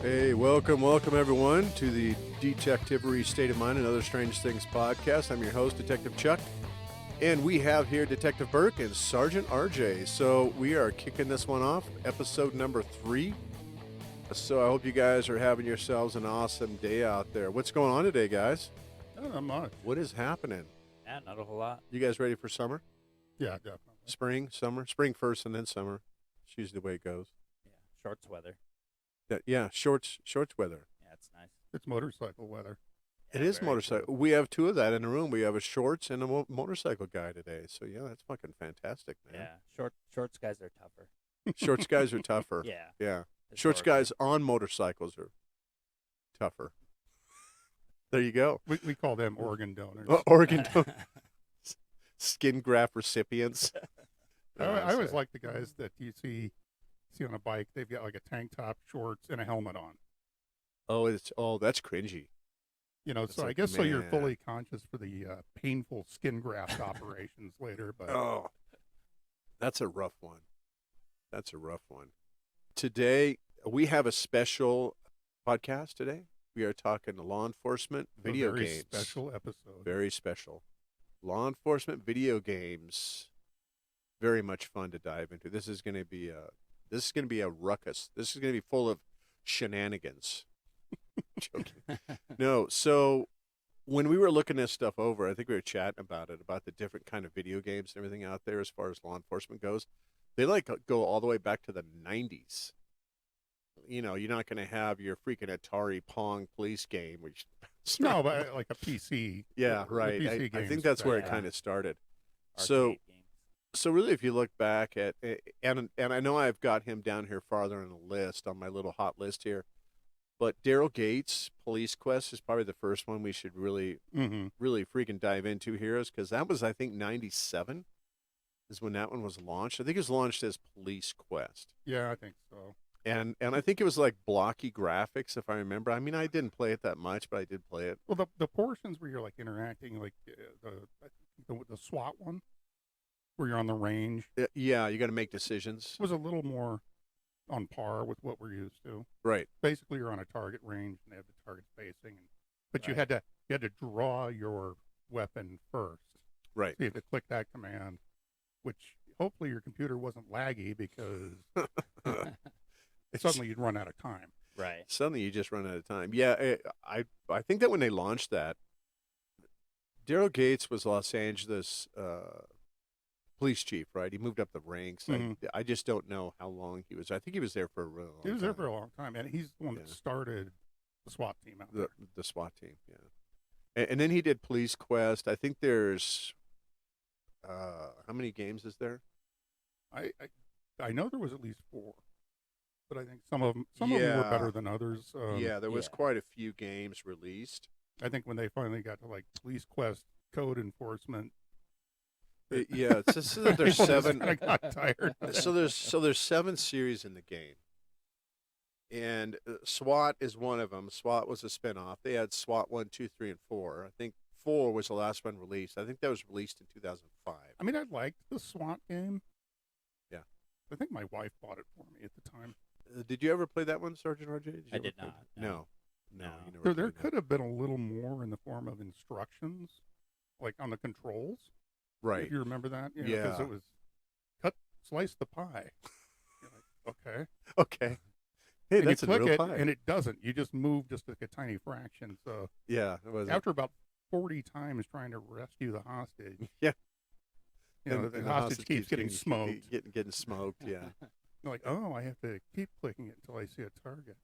Hey, welcome everyone to the Detectivery State of Mind and Other Strange Things podcast. I'm your host, Detective Chuck, and we have here Detective Burke and Sergeant RJ. So we are kicking this one off, episode number 3. So I hope you guys are having yourselves an awesome day out there. What's going on today, guys? Not much. What is happening? Yeah, not a whole lot. You guys ready for summer? Yeah, definitely. Spring, summer? Spring first and then summer. It's usually the way it goes. Yeah, shorts weather. Yeah, shorts weather. Yeah, it's nice. It's motorcycle weather. It Yeah, is very motorcycle. true. We have 2 of that in the room. We have a shorts and a motorcycle guy today. So yeah, that's fucking fantastic, man. Yeah, shorts guys are tougher. Shorts guys are tougher. Yeah. Yeah. Shorts historically. guys on motorcycles are tougher. There you go. We call them organ donors. Oregon skin graft recipients. I always like the guys that you see on a bike. They've got like a tank top, shorts, and a helmet on. That's cringy. You know, It's so I like, guess so you're man. fully conscious for the painful skin graft operations later. But Oh, that's a rough one. Today, we have a special podcast today. We are talking law enforcement video a very games. special episode. Very special. Law enforcement video games. Very much fun to dive into. This is going to be a ruckus. This is going to be full of shenanigans. Joking. No, so when we were looking this stuff over, I think we were chatting about it, about the different kind of video games and everything out there as far as law enforcement goes. They go all the way back to the 90s. You know, you're not going to have your freaking Atari Pong police game, which No, but like a PC. yeah, the right. PC I games think that's where it yeah. kind of started. Arcade games. So really, if you look back at, and I know I've got him down here farther on the list, on my little hot list here, but Daryl Gates' Police Quest is probably the first one we should really freaking dive into here, because that was, I think, 97 is when that one was launched. I think it was launched as Police Quest. Yeah, I think so. And I think it was like blocky graphics, if I remember. I mean, I didn't play it that much, but I did play it. Well, the portions where you're like interacting, like the SWAT one, where you're on the range, Yeah, you got to make decisions. was a little more on par with what we're used to. Right. Basically, you're on a target range and they have the target facing, but you Right. had to draw your weapon first. Right. So you had to click that command, which hopefully your computer wasn't laggy because suddenly you'd run out of time. Right. Suddenly you just run out of time. Yeah, I think that when they launched that, Daryl Gates was Los Angeles police chief, right? He moved up the ranks. Mhm. I just don't know how long he was. I think he was there for a really long He was there time. for a long time, and he's the one that Yeah. started the SWAT team out there. the SWAT team, yeah. And then he did Police Quest. I think there's how many games is there? I know there was at least 4, but I think some of them were Yeah. better than others. Yeah, there was yeah. quite a few games released. I think when they finally got to like Police Quest, Code Enforcement, Yeah, it's just that there's people just 7. kinda got tired. So there's 7 series in the game, and SWAT is one of them. SWAT was a spinoff. They had SWAT 1, 2, 3, and 4. I think 4 was the last one released. I think that was released in 2005. I mean, I liked the SWAT game. Yeah. I think my wife bought it for me at the time. Did you ever play that one, Sergeant RJ? I you did ever play not, it? no. No, No. you never There played that. could have been a little more in the form of instructions, like on the controls. Right. If you remember that. Because Yeah. it was slice the pie. You're like, okay. Okay. Hey, And that's you a click real it, pie. and it doesn't. You just move just like a tiny fraction. So Yeah, it was. after about 40 times trying to rescue the hostage, Yeah. the hostage keeps getting smoked. Getting smoked. Yeah. You're like, oh, I have to keep clicking it until I see a target.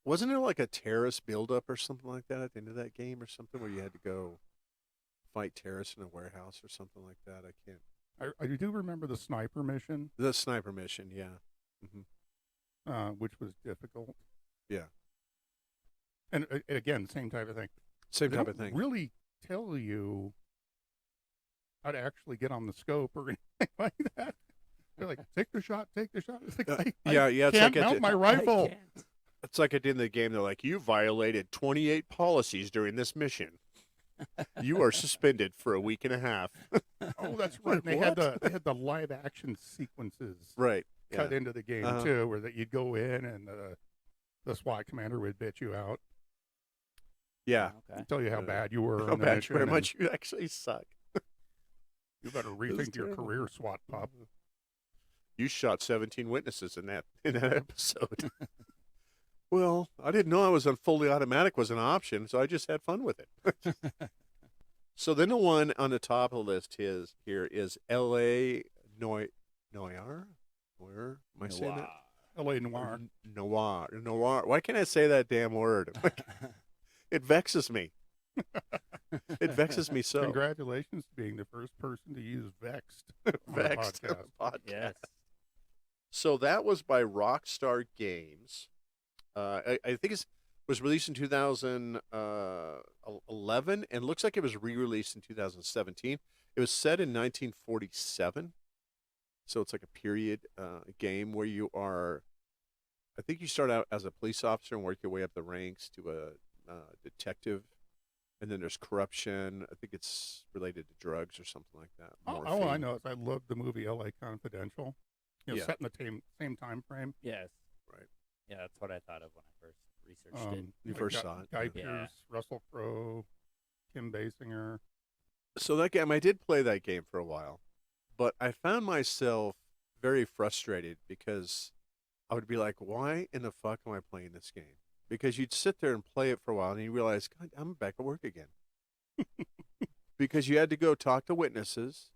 Wasn't there like a terrorist buildup or something like that at the end of that game or something where you had to go fight terrorists in a warehouse or something like that? I can't. I do remember the sniper mission, The sniper mission, yeah. which was difficult. Yeah. And again, same type of thing. Same They type don't of thing. really tell you how to actually get on the scope or anything like that. They're like, take the shot. It's like, Yeah, yeah. It's can't like mount my rifle. I can't. it's like at the end of the game, they're like, you violated 28 policies during this mission. You are suspended for a week and a half. Oh, that's Like, right. They had the live action sequences Right. cut Yeah. into the game Uh-huh. too, where that you'd go in and the SWAT commander would bitch you out, Yeah. Okay. tell you how bad you were. How on the bad very mission, much you actually suck. and you better rethink your terrible. career, SWAT pup. You shot 17 witnesses in that episode. Well, I didn't know I was on fully automatic was an option, so I just had fun with it. So then the one on the top of the list is L.A. Noir. Noir? Am I saying that? L.A. Noir. Noir. Why can't I say that damn word? It vexes me. It vexes me so. Congratulations to being the first person to use Vexed on a Vexed on podcast. the podcast. Yes. So that was by Rockstar Games. I think it was released in 2011, and looks like it was re-released in 2017. It was set in 1947, so it's like a period game where you are. I think you start out as a police officer and work your way up the ranks to a detective, and then there's corruption. I think it's related to drugs or something like that. All I Morphine. know is I loved the movie L.A. Confidential. Yeah. Set in the same time frame. Yes. Right. Yeah, that's what I thought of when I first researched it. You like first saw it, Guy yeah. Pearce, Russell Crowe, Kim Basinger. So that game, I did play that game for a while, but I found myself very frustrated because I would be like, why in the fuck am I playing this game? Because you'd sit there and play it for a while and you realize, God, I'm back at work again. Because you had to go talk to witnesses.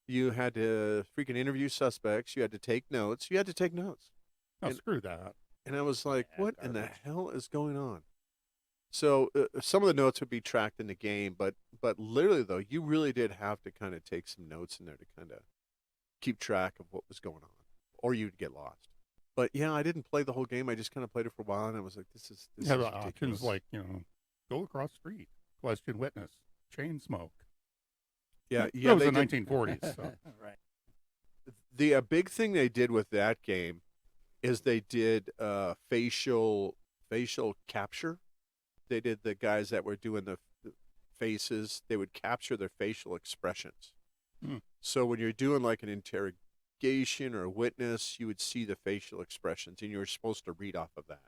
You had to freaking interview suspects. You had to take notes. You had to take notes. Oh, And- screw that. And I was like, Yeah, what in the garbage. hell is going on? So some of the notes would be tracked in the game, but literally, though, you really did have to kind of take some notes in there to kind of keep track of what was going on, or you'd get lost. But yeah, I didn't play the whole game. I just kind of played it for a while, and I was like, this is You have ridiculous. options like, go across the street, question witness, chain smoke. yeah, That yeah. was They the did, 1940s. So. Right. the big thing they did with that game is they did facial capture. They did the guys that were doing the faces. They would capture their facial expressions. Hmm. So when you're doing like an interrogation or a witness, you would see the facial expressions, and you were supposed to read off of that.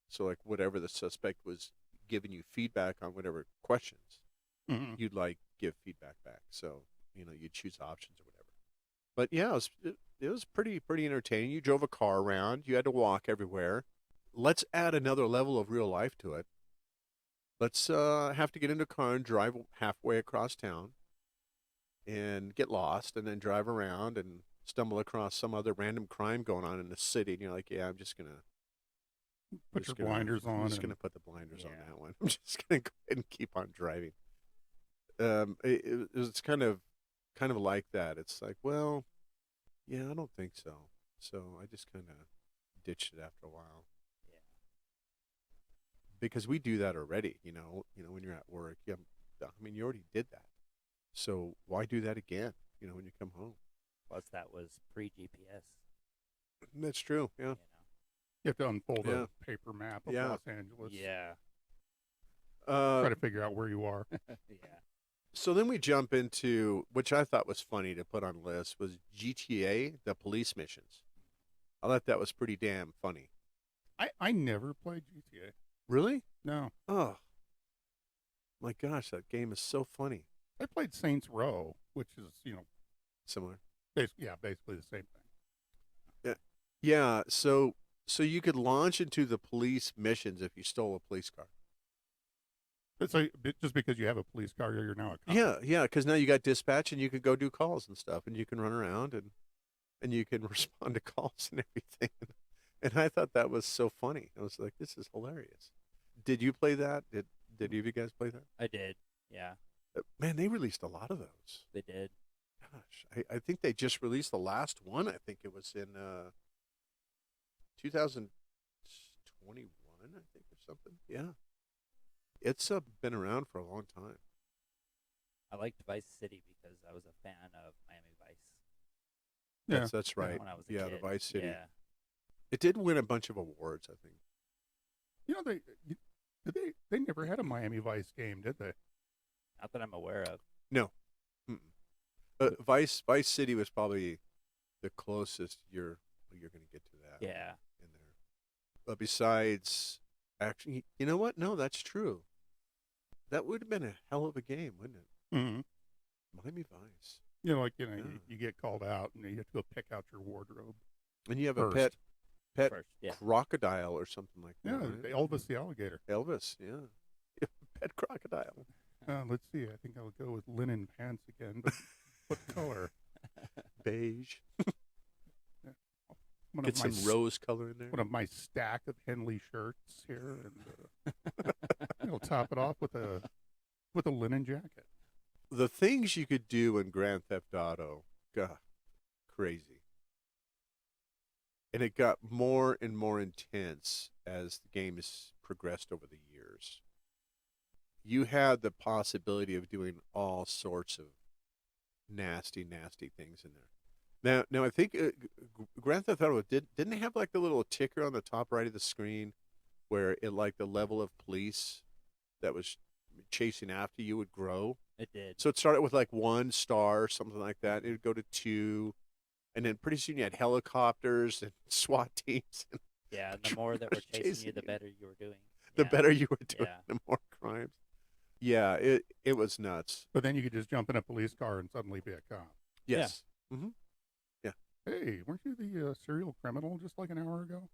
So like whatever the suspect was giving you feedback on, whatever questions, Mhm. you'd like give feedback back. So you'd choose options or whatever. But yeah, it was pretty entertaining. You drove a car around. You had to walk everywhere. Let's add another level of real life to it. Let's have to get in a car and drive halfway across town and get lost, and then drive around and stumble across some other random crime going on in the city. And you're like, yeah, I'm just gonna Put your blinders on. I'm just and- gonna put the blinders on Yeah. that one. I'm just gonna go ahead and keep on driving. It was kind of like that. It's like, well, yeah, I don't think so. So I just kind of ditched it after a while. Yeah. Because we do that already, when you're at work. Yeah, I mean, you already did that. So why do that again, when you come home? Plus, that was pre-GPS. That's true, yeah. You have to unfold Yeah. a paper map of Yeah. Los Angeles. Yeah. Try to figure out where you are. Yeah. So then we jump into, which I thought was funny to put on the list, was GTA, the police missions. I thought that was pretty damn funny. I never played GTA. Really? No. Oh, my gosh, that game is so funny. I played Saints Row, which is, Similar. basically the same thing. Yeah, so you could launch into the police missions if you stole a police car. But so just because you have a police car, you're now a cop. Yeah, because now you got dispatch and you can go do calls and stuff, and you can run around and you can respond to calls and everything. And I thought that was so funny. I was like, this is hilarious. Did you play that? Did any of you guys play that? I did. Yeah, Man, they released a lot of those. they did. Gosh, I think they just released the last one. I think it was in 2021, I think, or something. Yeah. It's been around for a long time. I liked Vice City because I was a fan of Miami Vice Yeah. That's right. when I was a Yeah, kid. the Vice City. Yeah. It did win a bunch of awards, I think. They never had a Miami Vice game, did they? Not that I'm aware of. No. Mm-mm. Vice City was probably the closest you're going to get to that. Yeah. In there. besides, actually, you know what? No, that's true. That would have been a hell of a game, wouldn't it? Mm-hmm. Miami Vice. You Yeah. you get called out and you have to go pick out your wardrobe And you have a first. pet First, yeah. crocodile or something like that. Yeah, right? Elvis the alligator. Elvis, yeah. Pet crocodile. Let's see. I think I'll go with linen pants again, but what color? Beige. One Get of my some rose color in there. one of my stack of Henley shirts here, and I'll top it off with a linen jacket. The things you could do in Grand Theft Auto, God, crazy. And it got more and more intense as the game has progressed over the years. You had the possibility of doing all sorts of nasty, nasty things in there. Now I think Grand Theft Auto didn't it have like the little ticker on the top right of the screen where it like the level of police that was chasing after you would grow. It did. So it started with like 1 star, something like that. It would go to 2, and then pretty soon you had helicopters and SWAT teams. And Yeah, and the more that were chasing you, the you. better you were doing. the Yeah. better you were doing, Yeah. the more crimes. Yeah, it was nuts. But then you could just jump in a police car and suddenly be a cop. Yes. Hey, weren't you the serial criminal just like an hour ago?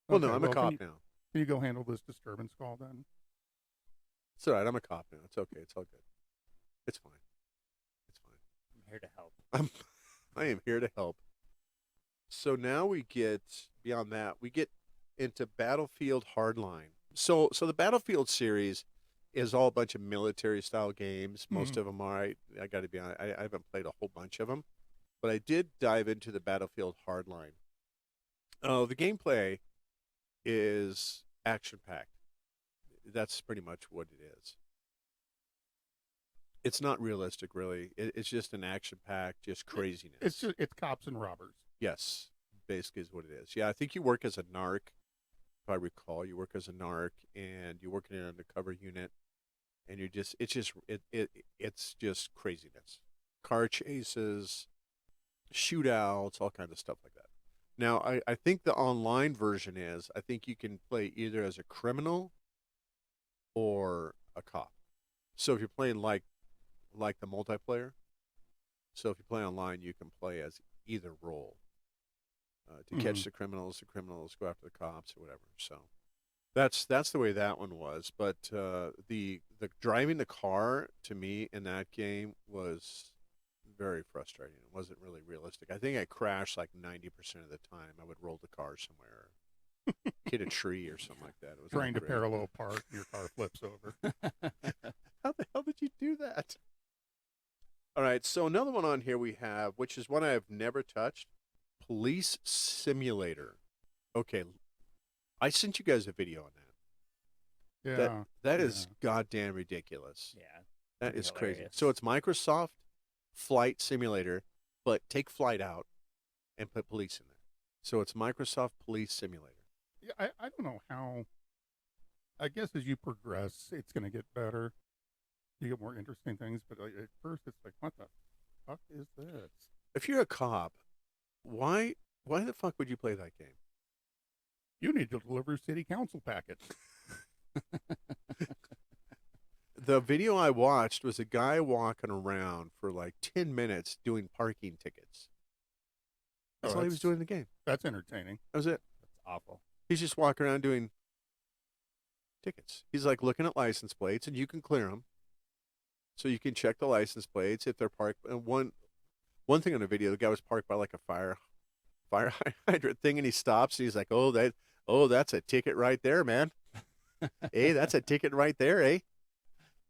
Well, no, Okay, I'm a can cop you- now. Can you go handle this disturbance call then? It's all right. I'm a cop now. It's okay. It's all good. It's fine. It's fine. I'm here to help. I am here to help. So now we get beyond that. We get into Battlefield Hardline. So the Battlefield series is all a bunch of military style games. Most Mhm. of them are. I got to be honest. I haven't played a whole bunch of them, but I did dive into the Battlefield Hardline. The gameplay is action packed. That's pretty much what it is. It's not realistic, really. It's just an action packed, just craziness. It's cops and robbers. Yes, basically is what it is. Yeah, I think you work as a narc, if I recall. You work as a narc, and you work in an undercover unit, and it's just craziness. Car chases, shootouts, all kinds of stuff like that. Now, I think the online version is, I think you can play either as a criminal or a cop. So if you're playing like the multiplayer, so if you play online, you can play as either role. To catch the criminals go after the cops or whatever. So that's the way that one was. But the driving the car to me in that game was very frustrating. It wasn't really realistic. I think I crashed like 90% of the time. I would roll the car somewhere, or hit a tree or something like that. It was Trying to great. parallel park, your car flips over. How the hell did you do that? All right, so another one on here we have, which is one I have never touched, Police Simulator. Okay, I sent you guys a video on that. Yeah. That is goddamn ridiculous. Yeah. That pretty is crazy. hilarious. So it's Microsoft Flight Simulator, but take flight out and put police in there. So it's Microsoft Police Simulator. Yeah, I don't know how. I guess as you progress, it's going to get better. You get more interesting things, but like, at first it's like, what the fuck is this? If you're a cop, why the fuck would you play that game? You need to deliver city council packets. The video I watched was a guy walking around for like 10 minutes doing parking tickets. That's all he was doing in the game. That's entertaining. That was it. That's awful. He's just walking around doing tickets. He's like looking at license plates, and you can clear them. So you can check the license plates if they're parked. And one thing on the video, the guy was parked by like a fire hydrant thing, and he stops, and he's like, "Oh, that's a ticket right there, man. Hey, that's a ticket right there, eh?"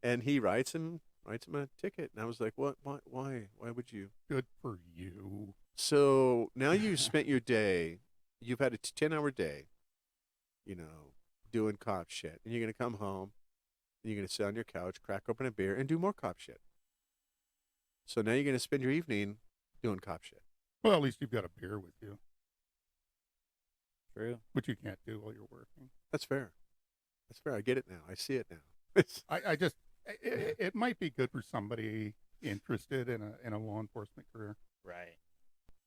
And he writes him a ticket, and I was like, "What? Why would you?" Good for you. So now you've spent your day, you've had a 10-hour day, doing cop shit, and you're gonna come home, and you're gonna sit on your couch, crack open a beer, and do more cop shit. So now you're gonna spend your evening doing cop shit. Well, at least you've got a beer with you, True. which you can't do while you're working. That's fair. That's fair. I get it now. I see it now. It might be good for somebody interested in a law enforcement career, Right.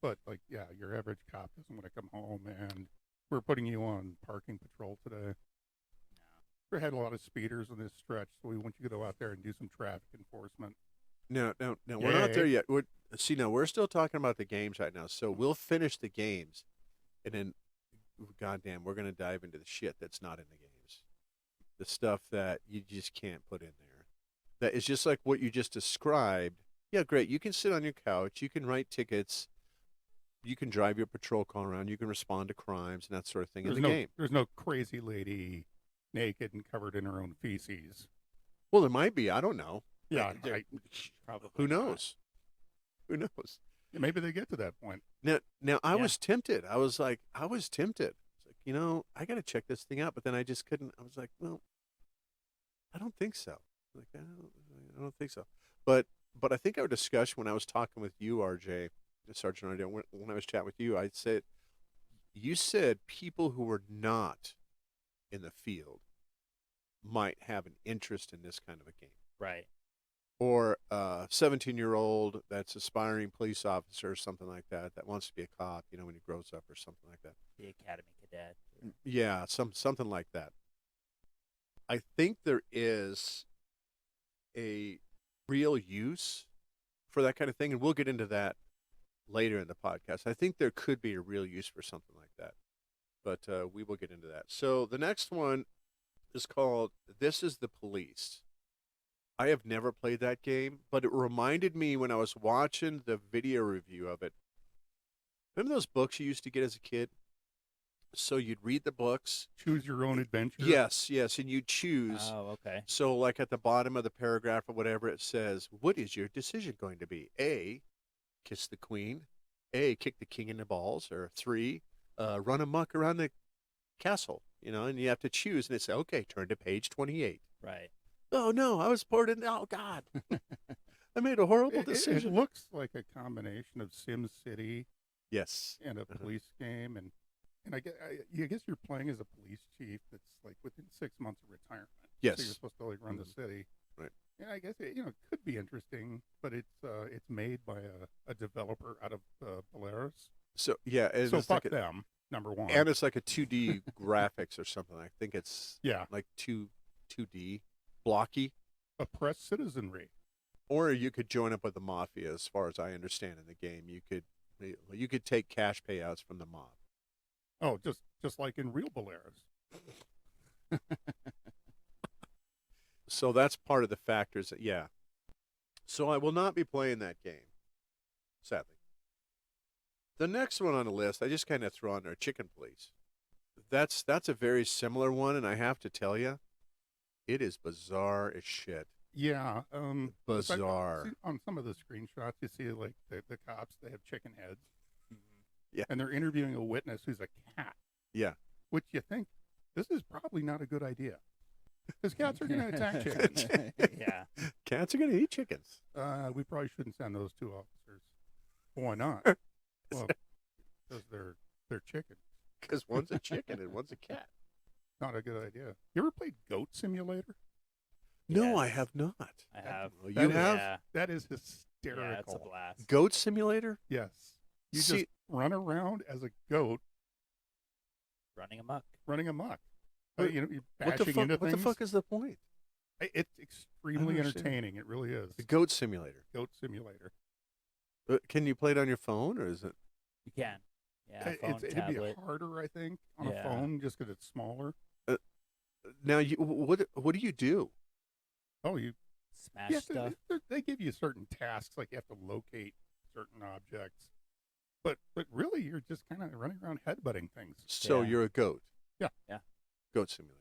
but like, yeah, your average cop doesn't want to come home and We're putting you on parking patrol today. We had a lot of speeders on this stretch, so we want you to go out there and do some traffic enforcement. No, we're not there yet. We're still talking about the games right now. So we'll finish the games, and then, goddamn, we're gonna dive into the shit that's not in the games, the stuff that you just can't put in there. That is just like what you just described. Yeah, great. You can sit on your couch. You can write tickets. You can drive your patrol car around. You can respond to crimes and that sort of thing in the game. There's no crazy lady naked and covered in her own feces. Well, there might be. I don't know. Yeah, Probably. Who knows? Who knows? Yeah, maybe they get to that point. Now I was tempted. I was tempted. It's like, I got to check this thing out, but then I just couldn't. I was like, well, I don't think so. Like, I don't think so. But I think our discussion when I was talking with you, RJ, Sergeant RJ, when I was chatting with you, you said people who were not in the field might have an interest in this kind of a game. Right. Or a 17-year-old that's aspiring police officer or something like that wants to be a cop, when he grows up or something like that. The academy cadet. Yeah, something like that. I think there is a real use for that kind of thing, and we'll get into that later in the podcast. I think there could be a real use for something like that, but we will get into that. So the next one is called This Is the Police. I have never played that game, but it reminded me when I was watching the video review of it. Remember those books you used to get as a kid? So you'd read the books. Choose your own adventure. Yes, and you choose. Oh, okay. So like at the bottom of the paragraph or whatever, it says, what is your decision going to be? A, kiss the queen. A, kick the king in the balls. Or 3, run amok around the castle. And you have to choose. And it says, okay, turn to page 28. Right. Oh, no, I was poured in. Oh, God. I made a horrible decision. It looks like a combination of Sim City Yes. and a police game. And I guess you're playing as a police chief that's like within 6 months of retirement. Yes. So you're supposed to like run the city. Right. Yeah, I guess it could be interesting, but it's made by a developer out of Belarus. So, yeah. So fuck them, number one. And it's like a 2D graphics or something. I think it's like 2D, blocky. Oppressed citizenry. Or you could join up with the mafia, as far as I understand in the game. You could take cash payouts from the mob. Oh, just like in real Belarus. So that's part of the factors that, So I will not be playing that game, sadly. The next one on the list, I just kind of threw on there, Chicken Police. That's a very similar one, and I have to tell you, it is bizarre as shit. Yeah. Bizarre. On some of the screenshots, you see like the cops, they have chicken heads. Yeah. And they're interviewing a witness who's a cat. Yeah. Which you think, this is probably not a good idea. Because cats are going to attack chickens. Yeah. Cats are going to eat chickens. We probably shouldn't send those 2 officers. Why not? Well, because they're chickens. Because one's a chicken and one's a cat. Not a good idea. You ever played Goat Simulator? No, Yes. I have not. I have. You have? Yeah. That is hysterical. Yeah, it's a blast. Goat Simulator? Yes. You See- just run around as a goat Running amok. running amok. Wait, You're What the bashing fuck? into What things. the fuck is the point? It's extremely understand. entertaining. It really is. The Goat Simulator. Goat Simulator. Can you play it on your phone, or is it? You can. Yeah, phone, It'd be tablet. harder, I think, on a Yeah. phone just because it's smaller. Now, what do you do? Oh, you Smash have stuff. they give you certain tasks, like you have to locate certain objects. But really, you're just kind of running around headbutting things. So Yeah. you're a goat. Yeah. Yeah. Goat Simulator.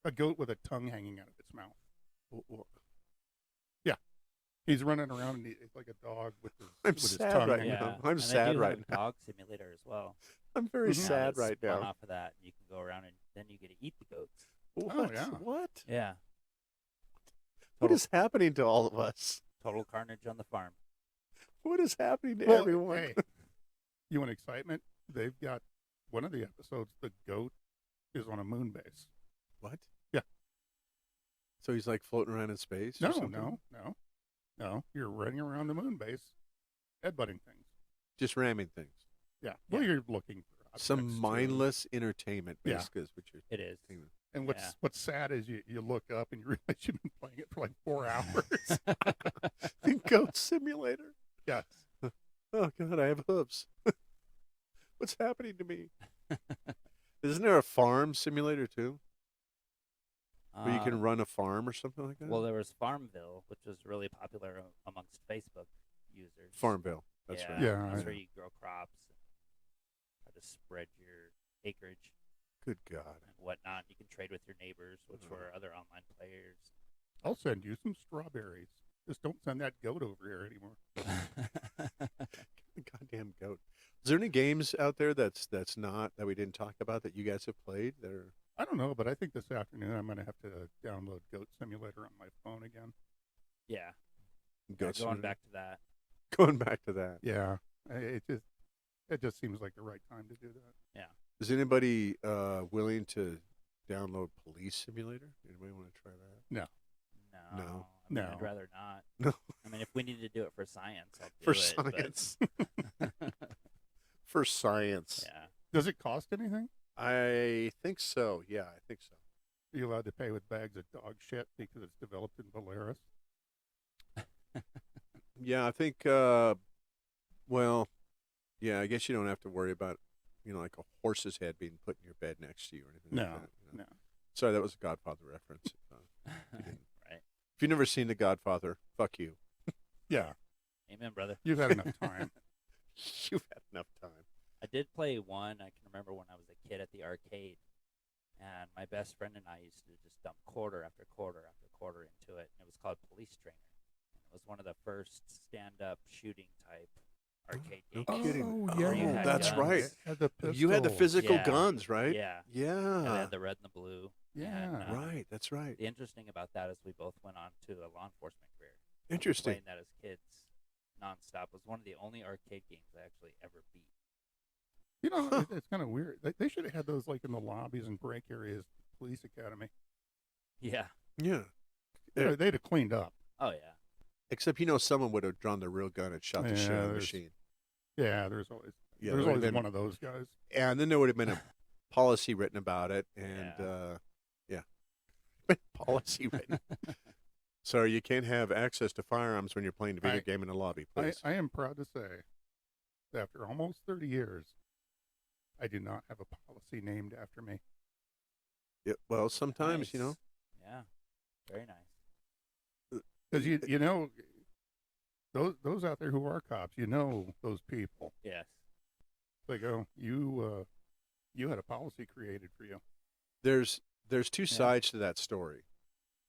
A goat with a tongue hanging out of its mouth. Wh- He's running around and it's like a dog with his, I'm with his sad tongue right hanging now. out. I'm and sad they do right have a now. dog simulator as well. I'm very Mhm. sad That's right spun now. off of that, you can go around and then you get to eat the goats. What? Oh, yeah. What? Yeah. What is happening to all of us? Total carnage on the farm. What is happening to Well, everyone? hey, you want excitement? They've got one of the episodes, the goat is on a moon base. What? Yeah. So he's like floating around in space? No, or something? no. You're running around the moon base, headbutting things. Just ramming things. Yeah. Well, Yeah. you're looking for Some next to- mindless entertainment, Yeah. basically, is what you're It is. thinking. And Yeah. what's sad is you look up and you realize you've been playing it for like 4 hours. Goat Simulator. Yes. Oh God, I have hooves. What's happening to me? Isn't there a farm simulator too, where you can Um, run a farm or something like that? Well, there was Farmville, which was really popular amongst Facebook users. Farmville. That's yeah, right. Yeah, That's I- where you grow crops and try to spread your acreage Good God. and whatnot. You can trade with your neighbors, which Mhm. were other online players. I'll send you some strawberries. Just don't send that goat over here anymore. Goddamn goat. Is there any games out there that's not that we didn't talk about that you guys have played? That are I don't know, but I think this afternoon I'm going to have to download Goat Simulator on my phone again. yeah, goat going simulator? back to that. Going back to that. Yeah, it just seems like the right time to do that. Is anybody willing to download Police Simulator? Anybody want to try that? No. No. I mean, No. I'd rather not. No. I mean, if we need to do it for science, I'll do For it. but- science. For science. yeah. Does it cost anything? I think so. Yeah, I think so. Are you allowed to pay with bags of dog shit because it's developed in Belarus? Yeah, I think. Well, yeah, I guess you don't have to worry about, like a horse's head being put in your bed next to you or anything No, like that. no. Sorry, that was a Godfather reference. You didn't. Right. If you've never seen The Godfather, fuck you. Yeah, Amen, brother. you've had enough time. You've had enough time. I did play one. I can remember when I was a kid at the arcade, and my best friend and I used to just dump quarter after quarter after quarter into it, and it was called Police Trainer. And it was one of the first stand-up shooting type arcade No games. kidding. Oh, Oh, yeah, you had that's guns. right. Had the You had the pistol. physical Yeah. guns, right? Yeah. Yeah. And they had the red and the blue. Yeah. And, Right. That's right. The interesting about that is we both went on to a law enforcement career. Interesting. Playing that as kids nonstop. It was one of the only arcade games I actually ever beat. You know, Huh. it's kind of weird. They should have had those like in the lobbies and break areas, police academy. Yeah. Yeah. They'd have cleaned up. Oh, yeah. Except someone would have drawn the real gun and shot the shit out of the there's- machine. Yeah, there's always Yeah, there's there would've always been- one of those guys. And then there would have been a policy written about it, and policy written. So you can't have access to firearms when you're playing a video game in a lobby, please. I am proud to say that after almost 30 years, I do not have a policy named after me. Well, sometimes Nice. Yeah. Very nice. Because you know, those out there who are cops, you know those people. Yes. They go, you had a policy created for you. there's two sides to that story.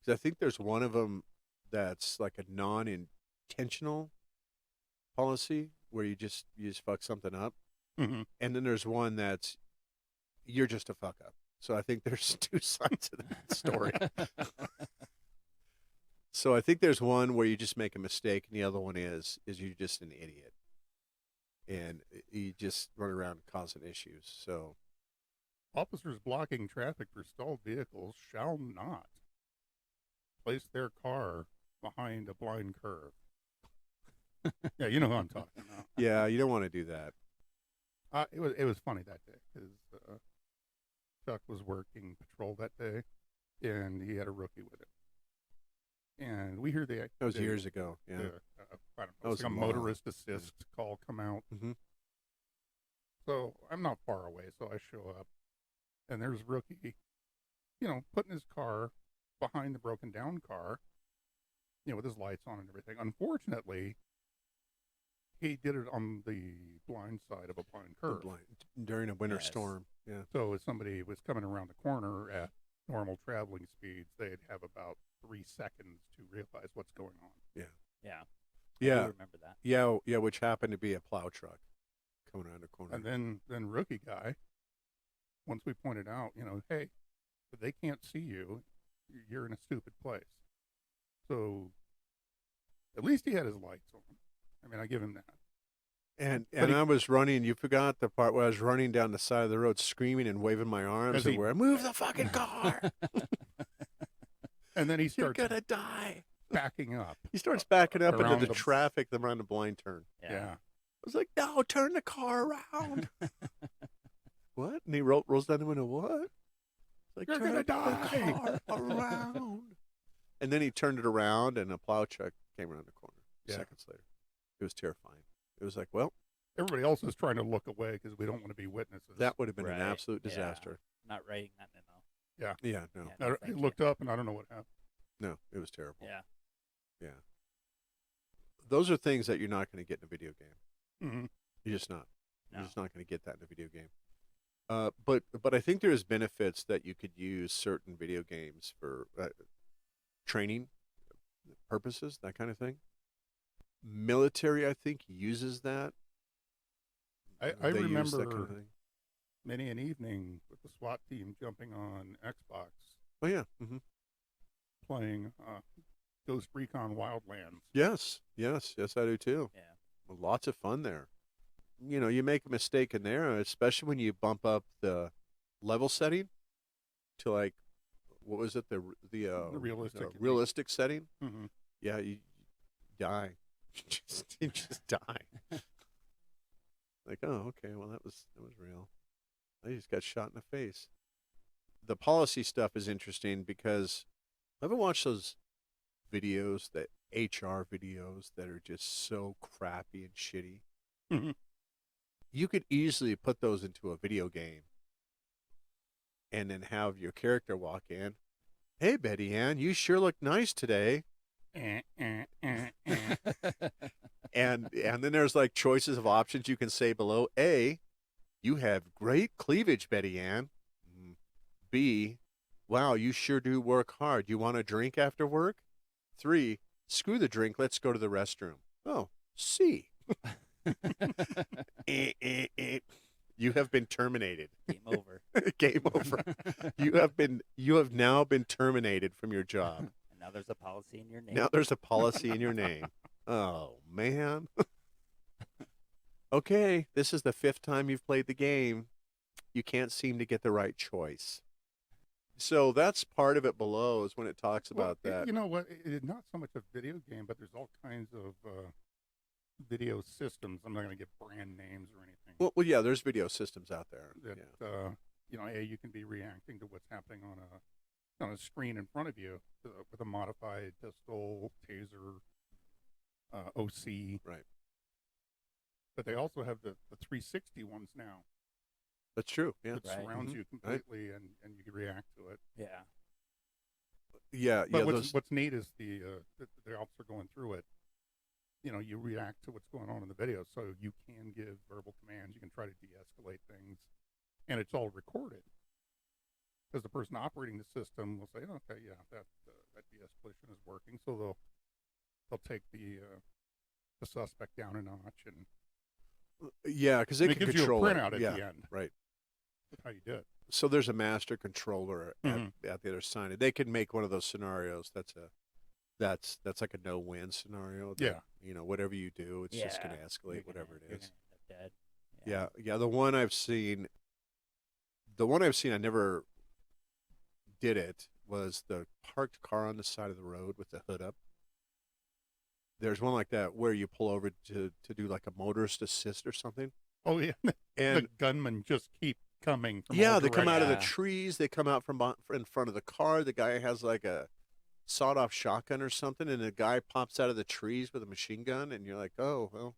'Cause I think there's one of them that's like a non-intentional policy where you just fuck something up, Mm-hmm. and then there's one that's you're just a fuck up. So I think there's two sides to that story. So I think there's one where you just make a mistake, and the other one is you're just an idiot, and you just run around causing issues. So Officers blocking traffic for stalled vehicles shall not place their car behind a blind curve. Yeah, you know who I'm talking about. yeah, you don't want to do that. It was funny that day because Chuck was working patrol that day, and he had a rookie with him. And we hear That was years ago. Yeah. I don't know, That was it's like a a while. motorist assist call come out. Mhm. So I'm not far away, so I show up, and there's rookie, putting his car behind the broken down car, with his lights on and everything. Unfortunately, he did it on the blind side of a blind curve. During a winter Yes. storm. Yeah. So if somebody was coming around the corner at normal traveling speeds, they'd have about 3 seconds to realize what's going on. Yeah. I Yeah. do remember that. Yeah, which happened to be a plow truck coming around the corner. And then rookie guy, once we pointed out, hey, they can't see you. You're in a stupid place. So at least he had his lights on. I mean, I give him that. And But he- I was running. You forgot the part where I was running down the side of the road, screaming and waving my arms As he- everywhere. Move the fucking car! And then he You're starts gonna die. backing up. He starts backing up Around into the the- traffic, then around the blind turn. Yeah. I was like, no, turn the car around. what? And he rolls down the window. What? It's like, You're turn gonna the die. car around. And then he turned it around, and a plow truck came around the corner. Yeah. Seconds later, it was terrifying. It was like, well, Everybody else is trying to look away because we don't want to be witnesses. that would have been an Right, absolute yeah. disaster. Not writing that memo. Yeah, no, Yeah. I No, thank you. looked up and I don't know what happened. no, it was terrible. Yeah. Yeah. Those are things that you're not going to get in a video game. Mm-hmm. You're just not. No. You're just not going to get that in a video game. But I think there's benefits that you could use certain video games for training purposes, that kind of thing. Military, I think, uses that. I They use remember that kind of thing. many an evening with the SWAT team jumping on Xbox Oh yeah. Mm-hmm. playing Ghost Recon Wildlands. Yes, I do too. Yeah. Well, lots of fun there. You know, you make a mistake in there, especially when you bump up the level setting to like, what was it, the realistic. realistic setting? Mm-hmm. Yeah, you die. you just die. Like, oh, okay, well that was real. I just got shot in the face. The policy stuff is interesting because I haven't watched those videos, that HR videos that are just so crappy and shitty. Mhm. You could easily put those into a video game and then have your character walk in. Hey, Betty Ann, you sure look nice today. And then there's like choices of options you can say below. A, you have great cleavage, Betty Ann. B, wow, you sure do work hard. You want a drink after work? 3, screw the drink. Let's go to the restroom. Oh, C. You have been terminated. Game over. Game over. You have now been terminated from your job. And now there's a policy in your name. Now there's a policy in your name. Oh, man. Okay, this is the 5th time you've played the game. You can't seem to get the right choice. So that's part of it below is when it talks about that. You know what? It's not so much a video game, but there's all kinds of video systems. I'm not going to give brand names or anything. Well, yeah, there's video systems out there. That Yeah. you can be reacting to what's happening on a screen in front of you with a modified pistol, taser, OC. Right. But they also have the 360 ones now That's true. Yeah. that Right. surrounds Mhm. you completely, and you can react to it. Yeah. Yeah. But Yeah. what's neat is the officer going through it. You know, you react to what's going on in the video, so you can give verbal commands. You can try to de-escalate things, and it's all recorded. Because the person operating the system will say, "Okay, yeah, that de-escalation is working," so they'll take the suspect down a notch, and Yeah, because they it can gives you a control it. printout at Yeah. the end. Right. That's how you do it. So there's a master controller Mhm. at the other side. They can make one of those scenarios. That's like a no-win scenario. That, Yeah. You know, whatever you do, it's just going to You're escalate, whatever it you're is. gonna end up dead. Yeah. The one I've seen, I never did it, was the parked car on the side of the road with the hood up. There's one like that where you pull over to do like a motorist assist or something. Oh yeah, the And gunmen just keep coming. From yeah, all they come out of the directions. trees. They come out from in front of the car. The guy has like a sawed-off shotgun or something, and the guy pops out of the trees with a machine gun, and you're like, oh, well,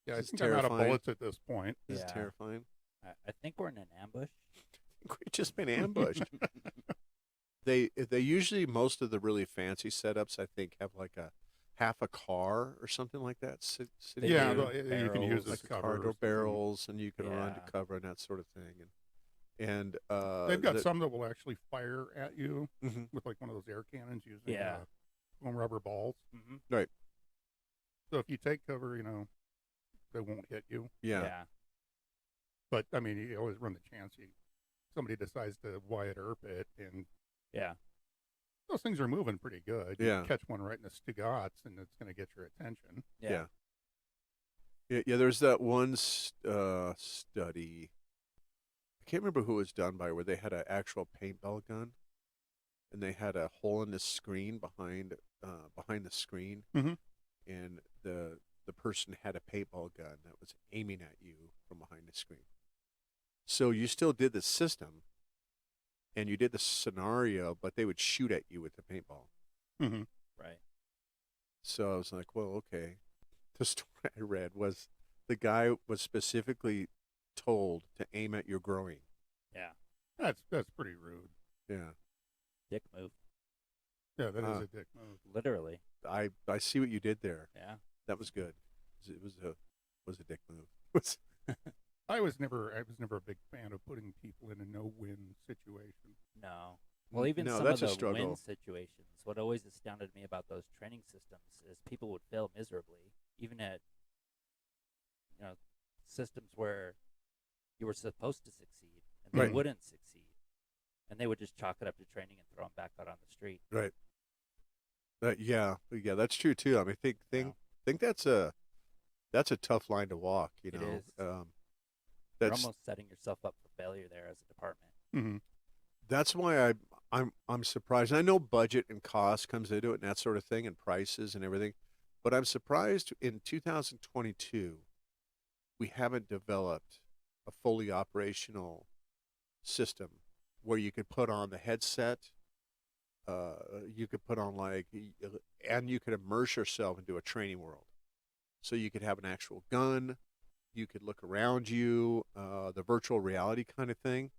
Yeah, I this is think I'm out of terrifying. bullets at this point. This is Yeah. terrifying. I think we're in an ambush. We've just been ambushed. They usually, most of the really fancy setups, I think, have like a half a car or something like that. Sitting Yeah, there. well, you can use Barrels. this like cover. car or door something. barrels, and you can run to Yeah. cover and that sort of thing. And They've got some that will actually fire at you Mhm. with like one of those air cannons using Yeah. foam rubber balls. Mm-hmm. So if you take cover, they won't hit you. Yeah. But I mean, you always run the chance somebody decides to Wyatt Earp it, and Yeah. those things are moving pretty good. Yeah. You catch one right in the Stugats, and it's going to get your attention. Yeah. Yeah, there's that one study. I can't remember who it was done by, where they had an actual paintball gun, and they had a hole in the screen behind the screen, Mhm. and the person had a paintball gun that was aiming at you from behind the screen. So you still did the system and you did the scenario, but they would shoot at you with the paintball. Mm-hmm. Right. So I was like, well, okay. The story I read was the guy was specifically told to aim at your groin. Yeah. That's pretty rude. Yeah. Dick move. Yeah, that is a dick move. Literally. I see what you did there. Yeah. That was good. It was a dick move. I was never a big fan of putting people in a no-win situation. No. Well, even No, some that's a of the struggle. win situations, what always astounded me about those training systems is people would fail miserably, even at systems where you were supposed to succeed, and they Right. wouldn't succeed, and they would just chalk it up to training and throw them back out on the street. Right. Yeah, that's true too. I mean, think that's a tough line to walk. You It know, is. You're that's almost setting yourself up for failure there as a department. Mm-hmm. that's why I'm surprised. And I know budget and cost comes into it and that sort of thing and prices and everything, but I'm surprised in 2022 we haven't developed a fully operational system where you could put on the headset, you could put on and you could immerse yourself into a training world. So you could have an actual gun, you could look around you, the virtual reality kind of thing.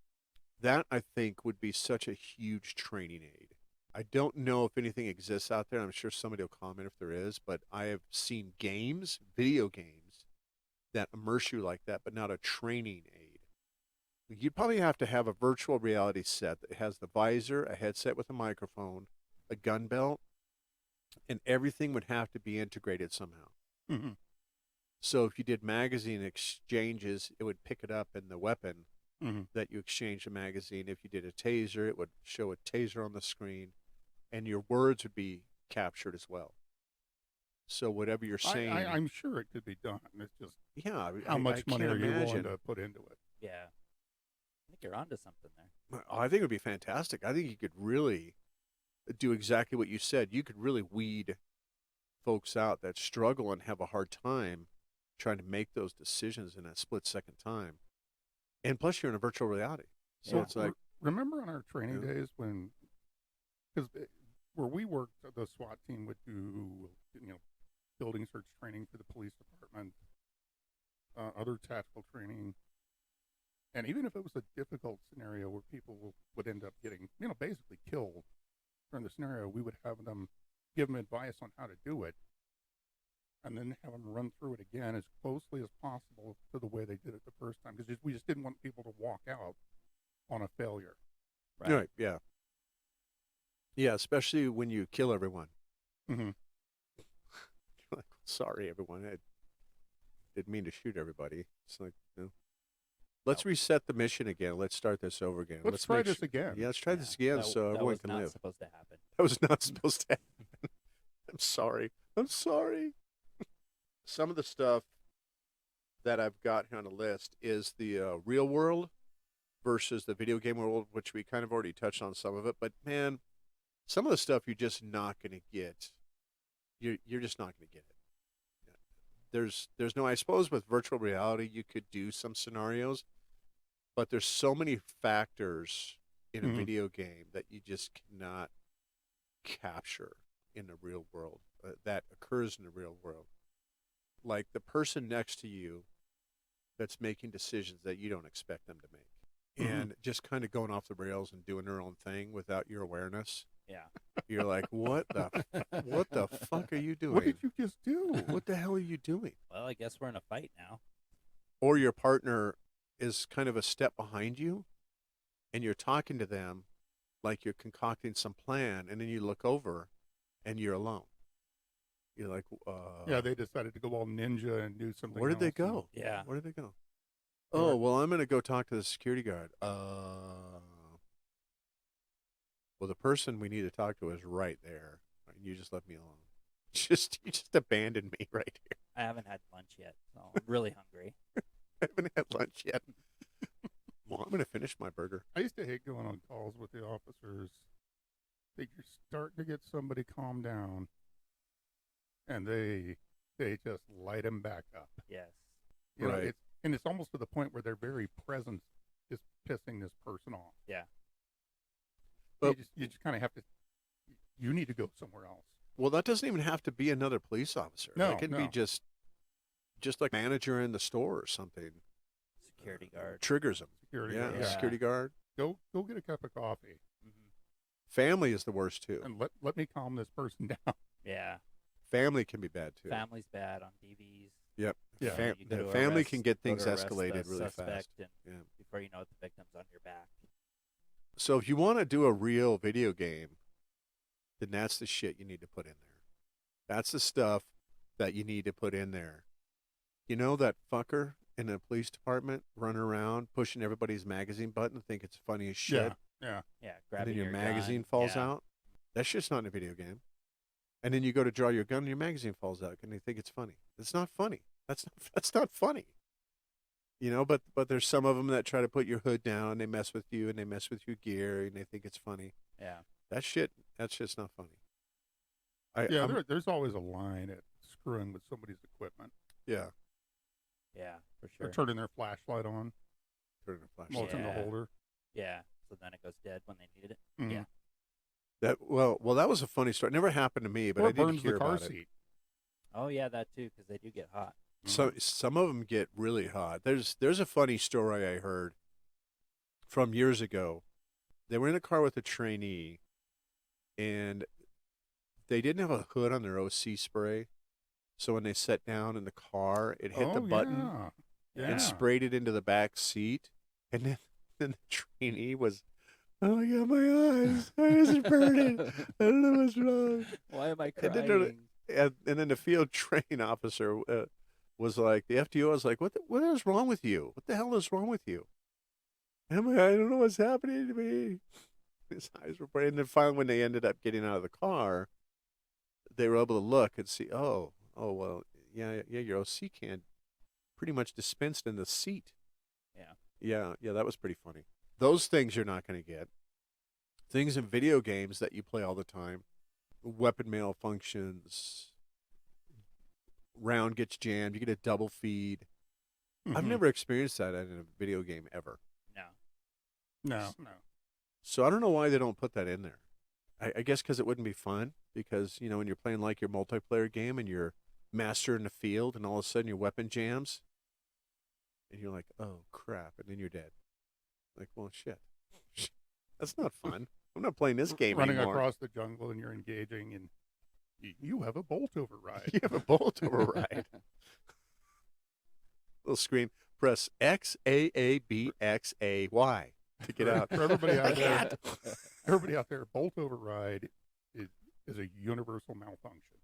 That I think would be such a huge training aid. I don't know if anything exists out there. I'm sure somebody will comment if there is, but I have seen games, video games, that immerse you like that, but not a training aid. You'd probably have to have a virtual reality set that has the visor, a headset with a microphone, a gun belt, and everything would have to be integrated somehow. Mm-hmm. So if you did magazine exchanges, it would pick it up in the weapon Mm-hmm. that you exchange a magazine. If you did a taser, it would show a taser on the screen, and your words would be captured as well. So whatever you're saying, I'm sure it could be done. It's just yeah, how much money can't are you willing imagine. to put into it? Yeah. I think you're onto something there. I think it would be fantastic. I think you could really do exactly what you said. You could really weed folks out that struggle and have a hard time trying to make those decisions in a split second time. And plus, you're in a virtual reality. So Yeah. it's like, Remember on our training Yeah. days because where we worked, the SWAT team would do, building search training for the police department, other tactical training. And even if it was a difficult scenario where people would end up getting, basically killed during the scenario, we would have them give them advice on how to do it, and then have them run through it again as closely as possible to the way they did it the first time, because we just didn't want people to walk out on a failure. right, yeah. Yeah, especially when you kill everyone. Mm-hmm. You're like, sorry, everyone. I didn't mean to shoot everybody. It's like, let's reset the mission again. Let's start this over again. Let's try make this sure- again. Yeah, let's try this again That- so that everyone was can not live. supposed to happen. That was not supposed to happen. I'm sorry. I'm sorry. Some of the stuff that I've got here on the list is the real world versus the video game world, which we kind of already touched on some of it. But man, some of the stuff you're just not going to get. You're just not going to get it. There's no. I suppose with virtual reality you could do some scenarios, but there's so many factors in a Mhm. video game that you just cannot capture in the real world that occurs in the real world. Like the person next to you that's making decisions that you don't expect them to make. Mhm. And just kind of going off the rails and doing their own thing without your awareness. Yeah. You're like, what the fuck are you doing? What did you just do? What the hell are you doing? Well, I guess we're in a fight now. Or your partner is kind of a step behind you and you're talking to them like you're concocting some plan, and then you look over and you're alone. You're like, Yeah, they decided to go all ninja and do something. where did they else, go? Yeah. Where did they go? They Oh, were- well, I'm going to go talk to the security guard. Well, the person we need to talk to is right there. And you just left me alone. You just abandoned me right here. I haven't had lunch yet, so I'm really hungry. I haven't had lunch yet. Well, I'm going to finish my burger. I used to hate going on calls with the officers. You're starting to get somebody calm down, and they just light them back up. Yes. You know, Right. it's almost to the point where their very presence is pissing this person off. Yeah. But- You just kind of have to. You need to go somewhere else. Well, that doesn't even have to be another police officer. No, it can be no. just like manager in the store or something. Security guard. Triggers them. Security Yeah, guard. Yeah. security guard. Go get a cup of coffee Mm-hmm. Family is the worst too. and let me calm this person down. Yeah. Family can be bad too. Family's bad on DVs. Yep. Yeah. You go to Family arrest- can get go things to arrest the escalated really fast. suspect, and Yeah. before you know it, the victim's on your back. So if you want to do a real video game, then that's the shit you need to put in there. That's the stuff that you need to put in there. You know that fucker in the police department running around pushing everybody's magazine button, think it's funny as shit, Yeah. Yeah, and grabbing then your gun. magazine falls Yeah. out? That shit's not in a video game. And then you go to draw your gun and your magazine falls out and they think it's funny. It's not funny. That's not funny. You know, but there's some of them that try to put your hood down, they mess with you and they mess with your gear and they think it's funny. Yeah. That's just not funny. There's always a line at screwing with somebody's equipment. Yeah. Yeah, for They're sure. turning their flashlight on Turn the flashlight. while it's in the Yeah. holder. Yeah. So then it goes dead when they needed it. Mhm. Yeah. That was a funny story. It never happened to me, but Or I it did burns hear the car about it. seat. Oh yeah, that too, because they do get hot. So some of them get really hot. There's a funny story I heard from years ago. They were in a car with a trainee, and they didn't have a hood on their OC spray. So when they sat down in the car, it hit the button Yeah. and sprayed it into the back seat. And then the trainee was, "Oh my God, my eyes! My eyes are burning. I don't know what's wrong." Why am I And then crying? And then the field training officer was like, the FTO was like, what is wrong with you? What the hell is wrong with you? And I'm like, I don't know what's happening to me. His eyes were burning. And then finally, when they ended up getting out of the car, they were able to look and see, oh, well, yeah, your OC can pretty much dispensed in the seat. Yeah, that was pretty funny. Those things you're not going to get. Things in video games that you play all the time. Weapon malfunctions. Round gets jammed. You get a double feed. I've Mhm. never experienced that in a video game ever. No. No. So I don't know why they don't put that in there. I guess because it wouldn't be fun. Because, you know, when you're playing like your multiplayer game and you're master in the field and all of a sudden your weapon jams and you're like, oh, crap. And then you're dead. Like, well, shit. That's not fun. I'm not playing this game Running anymore. across the jungle and you're engaging, and you have a bolt override. You have a bolt override. Little screen. Press XAABXAY to get out. For everybody out there, bolt override is a universal malfunction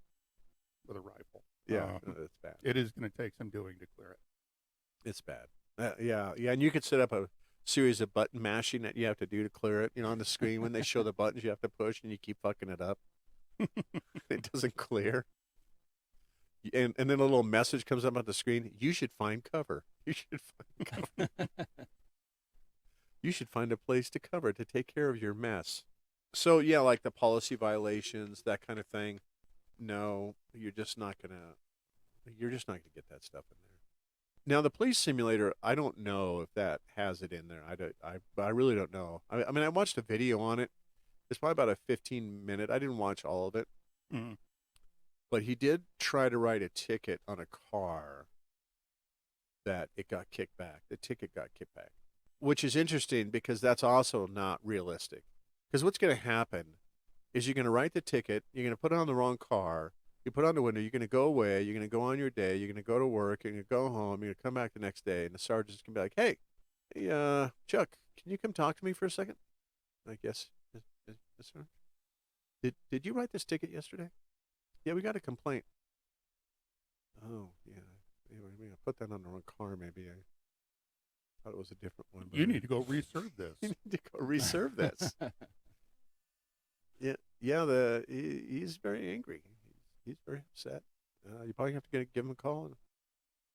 with a rifle. Yeah, it's bad. It is going to take some doing to clear it. It's bad. Yeah, and you could set up a series of button mashing that you have to do to clear it. You know, on the screen when they show the buttons you have to push, and you keep fucking it up. It doesn't clear. And then a little message comes up on the screen. You should find cover. You should find cover. You should find a place to cover to take care of your mess. So yeah, like the policy violations, that kind of thing. No, you're just not gonna get that stuff in there. Now the police simulator, I don't know if that has it in there. I really don't know. I mean, I watched a video on it. It's probably about a 15-minute. I didn't watch all of it, Mhm. but he did try to write a ticket on a car that it got kicked back. The ticket got kicked back, which is interesting because that's also not realistic. Because what's going to happen is you're going to write the ticket, you're going to put it on the wrong car, you put it on the window, you're going to go away, you're going to go on your day, you're going to go to work, you're going to go home, you're going to come back the next day, and the sergeant's going to be like, hey, Chuck, can you come talk to me for a second? Like, yes, sir. Did you write this ticket yesterday? Yeah, we got a complaint. Oh, yeah. Anyway, we put that on the wrong car, maybe. I thought it was a different one. You need to go reserve this. You need to go reserve this. He's very angry. He's very upset. You probably have to give him a call and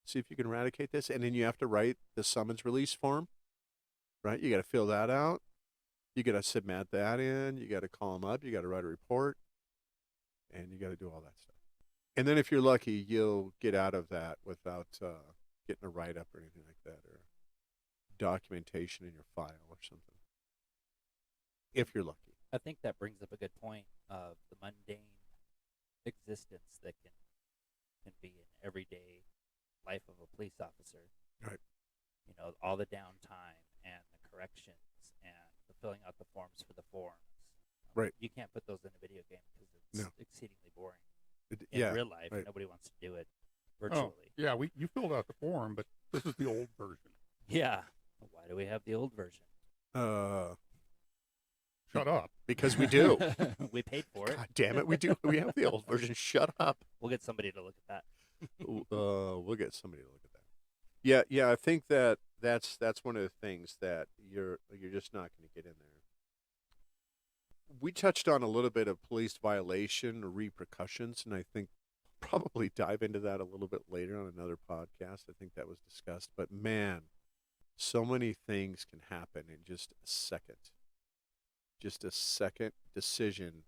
see if you can eradicate this. And then you have to write the summons release form, right? You got to fill that out. You got to submit that in. You got to call him up. You got to write a report, and you got to do all that stuff. And then if you're lucky, you'll get out of that without getting a write-up or anything like that. documentation in your file or something. If you're lucky. I think that brings up a good point of the mundane existence that can be in everyday life of a police officer. Right. You know, all the downtime and the corrections and the filling out the forms for the forms. Right. You can't put those in a video game because it's No. exceedingly boring. In Yeah. real life, right. nobody wants to do it Oh, virtually. yeah, you filled out the form, but this is the old version. Yeah. Why do we have the old version? Shut up. Because we do. We paid for it. God damn it, we do. We have the old version. Shut up. We'll get somebody to look at that. We'll get somebody to look at that. Yeah. I think that's one of the things that you're just not going to get in there. We touched on a little bit of police violation or repercussions, and I think probably dive into that a little bit later on another podcast. I think that was discussed. But man, so many things can happen in just a second. Just a second decision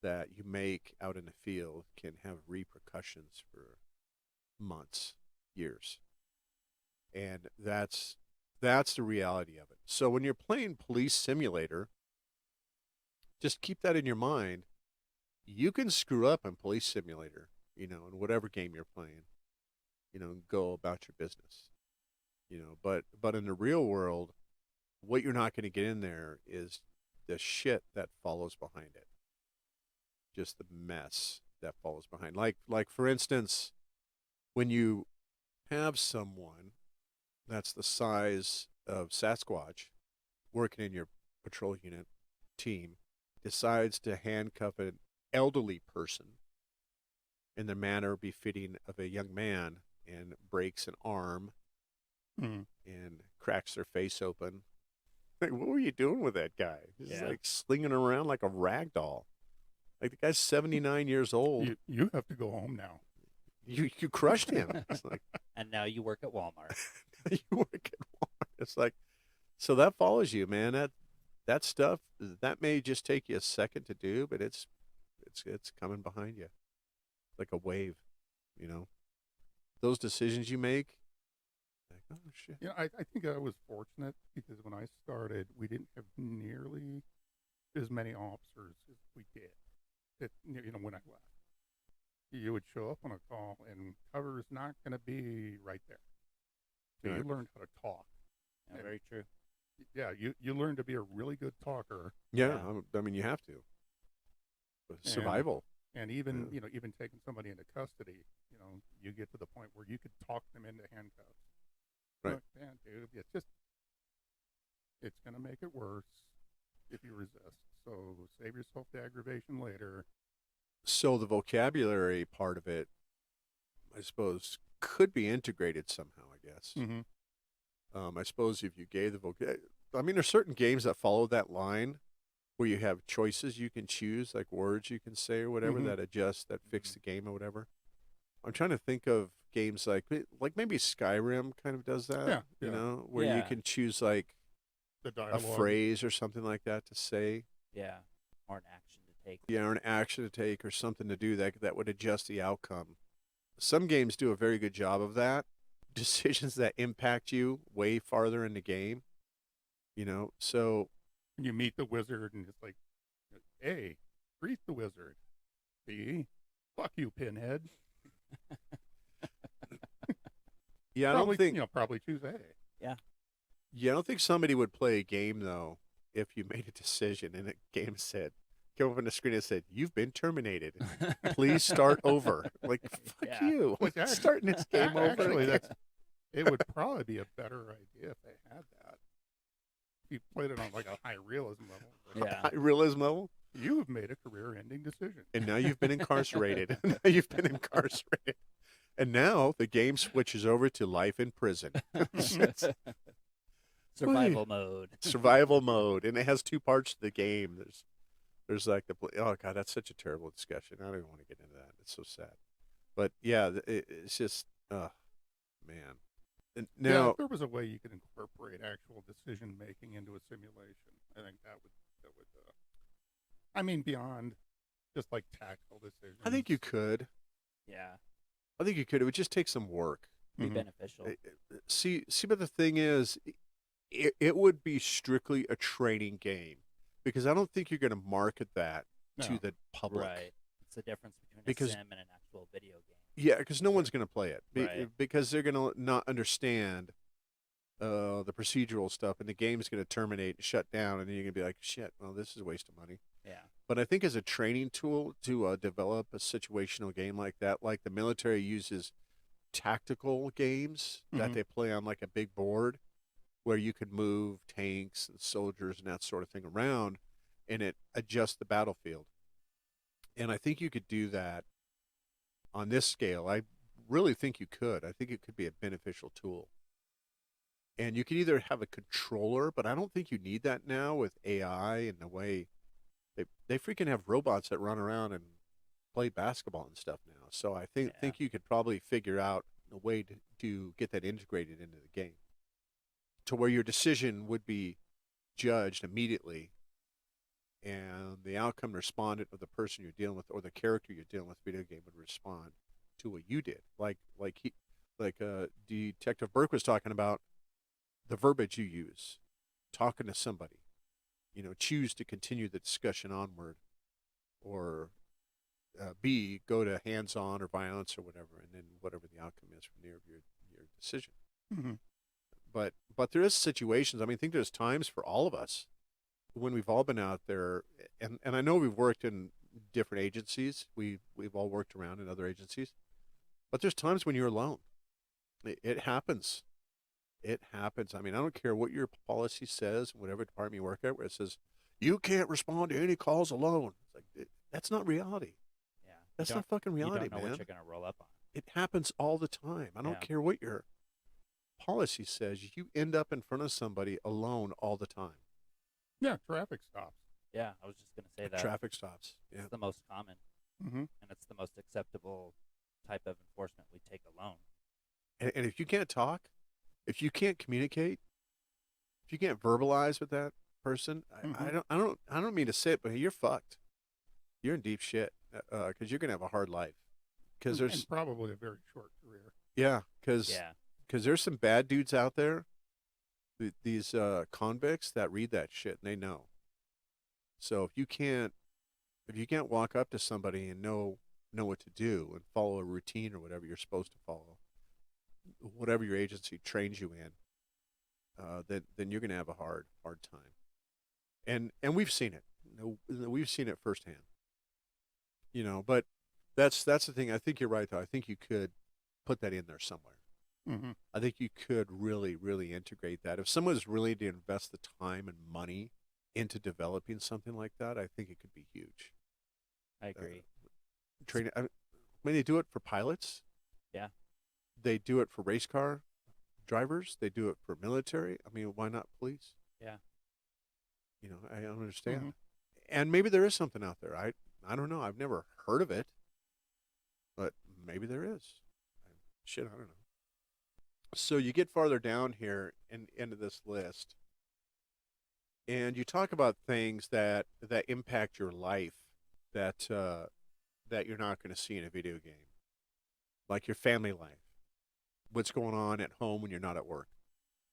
that you make out in the field can have repercussions for months, years. And that's the reality of it. So when you're playing Police Simulator, just keep that in your mind. You can screw up in Police Simulator, in whatever game you're playing, and go about your business. But in the real world, what you're not going to get in there is the shit that follows behind it. Just the mess that follows behind. Like for instance, when you have someone that's the size of Sasquatch working in your patrol unit team decides to handcuff an elderly person in the manner befitting of a young man and breaks an arm Hmm. and cracks their face open. Like, what were you doing with that guy? He's Yeah. like slinging around like a rag doll. Like the guy's 79 years old. You have to go home now. You crushed him. It's like And now you work at Walmart. you work at Walmart. It's like, so that follows you, man. That stuff that may just take you a second to do, but it's coming behind you like a wave. Those decisions you make. Like, oh shit. I think I was fortunate because when I started, we didn't have nearly as many officers as we did. When I left, you would show up on a call, and cover is not going to be right there. So you Right. learned how to talk. Yeah, very true. Yeah, you learned to be a really good talker, Yeah, Yeah. I mean you have to. Survival. and even Yeah. even taking somebody into custody, you get to the point where you could talk them into handcuffs. Right. Look, man, dude, it's going to make it worse if you resist. So save yourself the aggravation later. So the vocabulary part of it, I suppose, could be integrated somehow, I guess. Mm-hmm. I suppose if you gave the vocabulary, I mean, there's certain games that follow that line where you have choices you can choose, like words you can say or whatever Mhm. that fix the game or whatever. I'm trying to think of games like maybe Skyrim kind of does that, Yeah. where you Yeah. can choose like The a dialogue. phrase or something like that to say. Yeah. Or an action to take. Yeah, or an action to take or something to do that would adjust the outcome. Some games do a very good job of that. Decisions that impact you way farther in the game. So And you meet the wizard, and it's like, A, greet the wizard. B, fuck you, pinhead. yeah, I Probably, don't think probably choose A. I don't think somebody would play a game though if you made a decision and a game said came up on the screen and said, "You've been terminated. Please start over." Like, fuck Yeah. you. Which actually- Starting this game over. Actually, again. it would probably be a better idea if they had that. If you played it on like a high realism level. Yeah. high realism level. You have made a career-ending decision. And now you've been incarcerated. Now you've been incarcerated. And now the game switches over to life in prison. Survival mode. Survival mode, and it has two parts to the game. There's like oh god, that's such a terrible discussion. I don't even want to get into that. It's so sad. But yeah, it's just man. And Yeah, now if there was a way you could incorporate actual decision making into a simulation, I think that would. I mean, beyond just like tactical decisions. I think you could. Yeah. I think you could. It would just take some work. Be Mhm. beneficial. See, but the thing is, it would be strictly a training game because I don't think you're going to market that to No. the public. Right. It's the difference between Because a sim and an actual video game. yeah, because no one's going to play it Right. because they're going to not understand the procedural stuff, and the game's going to terminate and shut down, and then you're going to be like, shit, well, this is a waste of money. Yeah. But I think as a training tool to develop a situational game like that, like the military uses tactical games that Mhm. they play on like a big board where you could move tanks and soldiers and that sort of thing around and it adjusts the battlefield. And I think you could do that on this scale. I really think you could. I think it could be a beneficial tool. And you could either have a controller, but I don't think you need that now with AI and the way they freaking have robots that run around and play basketball and stuff now. So I think you could probably figure out a way to get that integrated into the game to where your decision would be judged immediately and the outcome respondent of the person you're dealing with or the character you're dealing with video game would respond to what you did. Like Detective Burke was talking about the verbiage you use, talking to somebody, choose to continue the discussion onward, or B, go to hands-on or violence or whatever, and then whatever the outcome is from there of your decision. Mhm. But there is situations. I mean, I think there's times for all of us when we've all been out there, and I know we've worked in different agencies. We've all worked around in other agencies, but there's times when you're alone. It happens. It happens. I mean, I don't care what your policy says, whatever department you work at, where it says you can't respond to any calls alone. It's like that's not reality. Yeah. That's not fucking reality, you don't know man. what you're gonna roll up on. It happens all the time. I don't Yeah. care what your policy says. You end up in front of somebody alone all the time. Yeah, traffic stops. Yeah, I was just gonna say that. Traffic stops. Yeah. It's the most common, Mm-hmm. and it's the most acceptable type of enforcement we take alone. And if you can't talk, if you can't communicate, if you can't verbalize with that person, I don't mean to say it, but you're fucked. You're in deep shit because you're gonna have a hard life. Because there's and probably a very short career. yeah, because Yeah. there's some bad dudes out there, these convicts that read that shit and they know. So if you can't walk up to somebody and know what to do and follow a routine or whatever you're supposed to follow, whatever your agency trains you in, then you're going to have a hard time. And we've seen it. We've seen it firsthand. But that's the thing. I think you're right though. I think you could put that in there somewhere. Mm-hmm. I think you could really, really integrate that. If someone's willing to invest the time and money into developing something like that, I think it could be huge. I agree. Training. I mean, they do it for pilots. Yeah. They do it for race car drivers. They do it for military. I mean, why not police? Yeah. I don't understand. Mhm. And maybe there is something out there. I don't know. I've never heard of it, but maybe there is. Shit, I don't know. So you get farther down here into this list, and you talk about things that impact your life that that you're not going to see in a video game, like your family life, what's going on at home when you're not at work,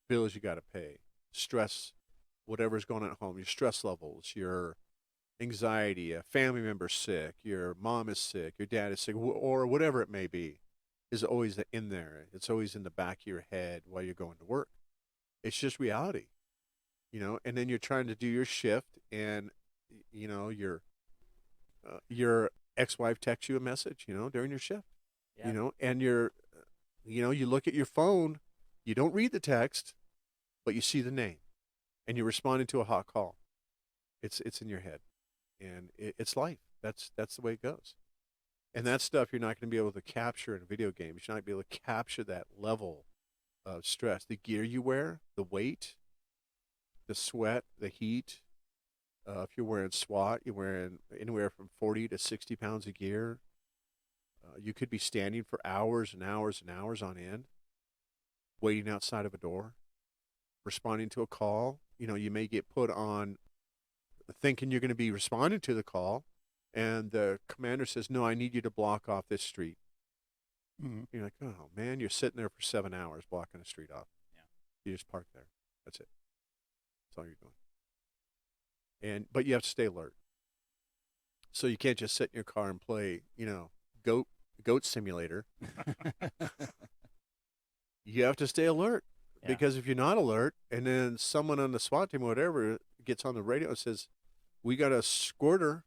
bills you got to pay, stress, whatever's going on at home, your stress levels, your anxiety, a family member sick, your mom is sick, your dad is sick, or whatever it may be, is always in there. It's always in the back of your head while you're going to work. It's just reality, And then you're trying to do your shift, and your ex-wife texts you a message, during your shift, Yeah. and you look at your phone, you don't read the text, but you see the name, and you're responding to a hot call. It's in your head, and it's life. That's the way it goes. And that stuff you're not going to be able to capture in video games. You're not going to be able to capture that level of stress. The gear you wear, the weight, the sweat, the heat. If you're wearing SWAT, you're wearing anywhere from 40 to 60 pounds of gear. You could be standing for hours and hours and hours on end, waiting outside of a door, responding to a call. You may get put on thinking you're going to be responding to the call, and the commander says, no, I need you to block off this street. Mm-hmm. You're like, oh, man, you're sitting there for 7 hours blocking a street off. Yeah. You just park there. That's it. That's all you're doing. But you have to stay alert. So you can't just sit in your car and play, goat simulator. You have to stay alert Yeah. because if you're not alert, and then someone on the SWAT team or whatever gets on the radio and says, "We got a squirter.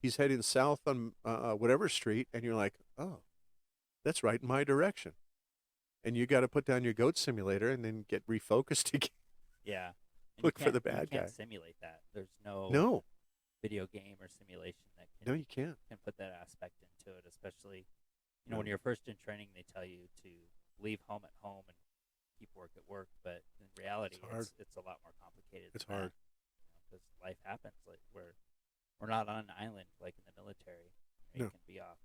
He's heading south on whatever street," and you're like, "Oh, that's right in my direction." And you got to put down your goat simulator and then get refocused again. Yeah. And Look you for the can't- bad you can't guy. simulate that. There's no, No, video game or simulation that can no, you can't. put that aspect into it. Especially, No. when you're first in training, they tell you to leave home at home and keep work at work. But in reality, It's hard. it's a lot more complicated. It's than hard. because life happens. Like we're not on an island like in the military. You No. can be off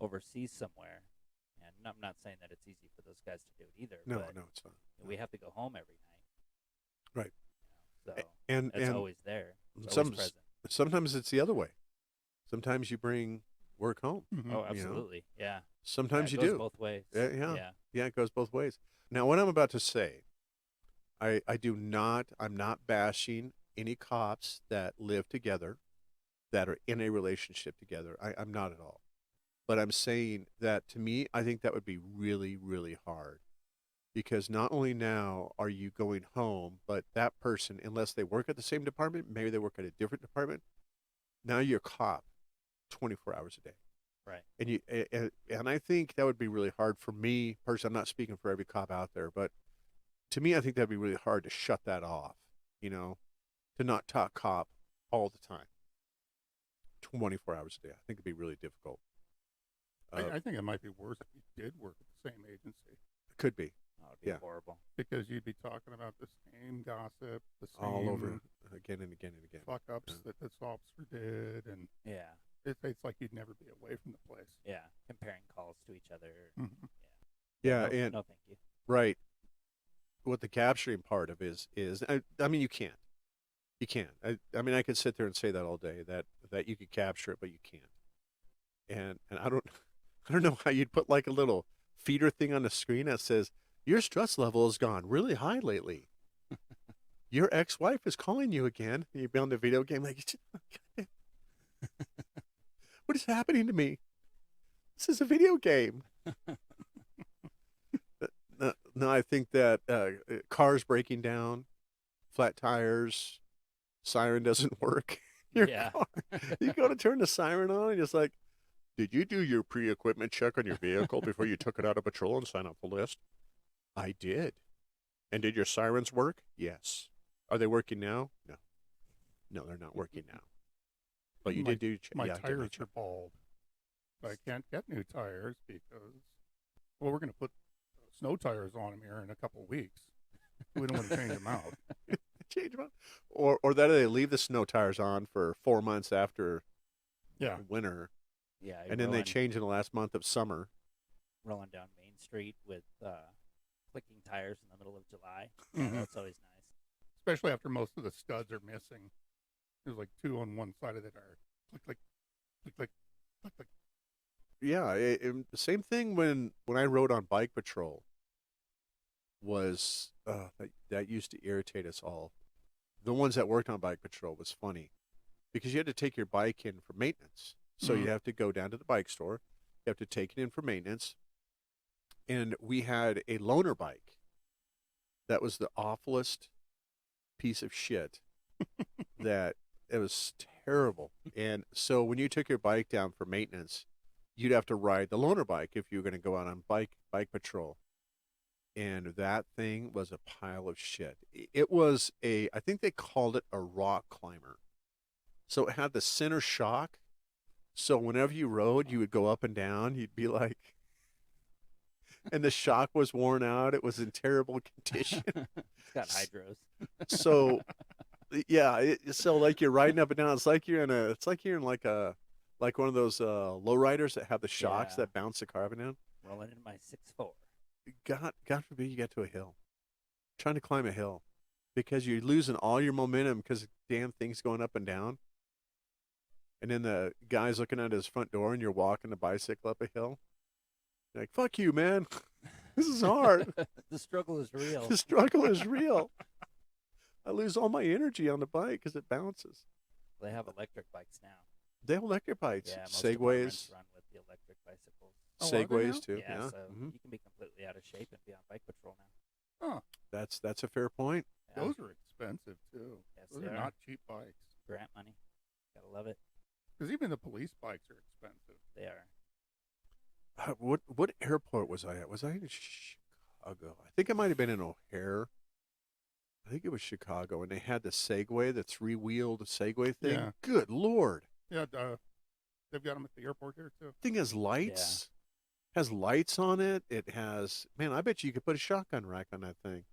overseas somewhere. And I'm not saying that it's easy for those guys to do it either. No, but no, it's not. we have to go home every night. Right. So And it's and always there. It's some always present. sometimes it's the other way. Sometimes you bring work home. Mhm. Oh, know? absolutely. Yeah. Sometimes Yeah, you it goes do. both ways. Yeah. Yeah, it goes both ways. Now, what I'm about to say, I'm not bashing any cops that live together, that are in a relationship together. I'm not at all. But I'm saying that to me, I think that would be really, really hard. Because not only now are you going home, but that person, unless they work at the same department, maybe they work at a different department, now you're a cop 24 hours a day. Right. And I think that would be really hard for me personally. I'm not speaking for every cop out there, but to me, I think that'd be really hard to shut that off, to not talk cop all the time, 24 hours a day. I think it'd be really difficult. I think it might be worse if you did work at the same agency, It could be That would be Yeah. horrible. because you'd be talking about the same gossip, the same all over again and again and again. fuck ups Yeah. that this officer did, and Yeah. it's like you'd never be away from the place. Yeah. Comparing calls to each other. Mhm. Yeah, No, and no, thank you. right. What the capturing part of is I mean, you can't. You can't. I mean, I could sit there and say that all day that you could capture it, but you can't. And I don't know how you'd put like a little feeder thing on the screen that says your stress level has gone really high lately. Your ex-wife is calling you again. And you'd be on the video game like, what is happening to me? This is a video game. No, I think that cars breaking down, flat tires, siren doesn't work. Your Yeah. car. You go to turn the siren on, and it's like, did you do your pre-equipment check on your vehicle before you took it out of patrol and sign up the list? I did. And did your sirens work? Yes. Are they working now? No. No, they're not working now. But you My- did do your check. My Yeah, I did my tires check. are bald. But I can't get new tires because, well, we're going to put snow tires on them here in a couple of weeks. We don't want to change them out. Change them out. Or that they leave the snow tires on for 4 months after Yeah. winter, Yeah. and then they change in the last month of summer. rolling down Main Street with clicking tires in the middle of July. Yeah, Mhm. that's always nice. Especially after most of the studs are missing. There's like two on one side of the tire. Click, click, click, click, click, click. Yeah, the same thing when I rode on bike patrol was that used to irritate us all. The ones that worked on bike patrol was funny because you had to take your bike in for maintenance. So Mhm. you have to go down to the bike store, you have to take it in for maintenance, and we had a loaner bike that was the awfulest piece of shit that it was terrible. And so when you took your bike down for maintenance, you'd have to ride the loaner bike if you were going to go out on bike patrol. And that thing was a pile of shit. It was I think they called it a rock climber. So it had the center shock. So whenever you rode, you would go up and down. You'd be like, and the shock was worn out. It was in terrible condition. It's got hydros. So, yeah. So like you're riding up and down. It's like you're in like one of those lowriders that have the shocks Yeah. that bounce the car up and down. Rolling in my 6'4". God forbid you get to a hill, trying to climb a hill, because you're losing all your momentum because the damn thing's going up and down. And then the guy's looking at his front door, and you're walking the bicycle up a hill. You're like, fuck you, man. This is hard. The struggle is real. The struggle is real. I lose all my energy on the bike because it bounces. They have electric bikes now. They have electric bikes, Yeah, most Segways, departments run with the electric bicycles. Oh, are they now? Segways too. Yeah, Yeah, so you can be completely out of shape and be on bike patrol now. Huh. that's a fair point. Yeah. Those are expensive too. Yes, Those they are are. not cheap bikes. Grant money. Gotta love it. Because even the police bikes are expensive. They are. What airport was I at? Was I in Chicago? I think I might have been in O'Hare. I think it was Chicago, and they had the Segway, the three-wheeled Segway thing. Yeah. Good Lord. Yeah, they've got them at the airport here too. Thing has lights. Has lights on it. It has, man, I bet you could put a shotgun rack on that thing.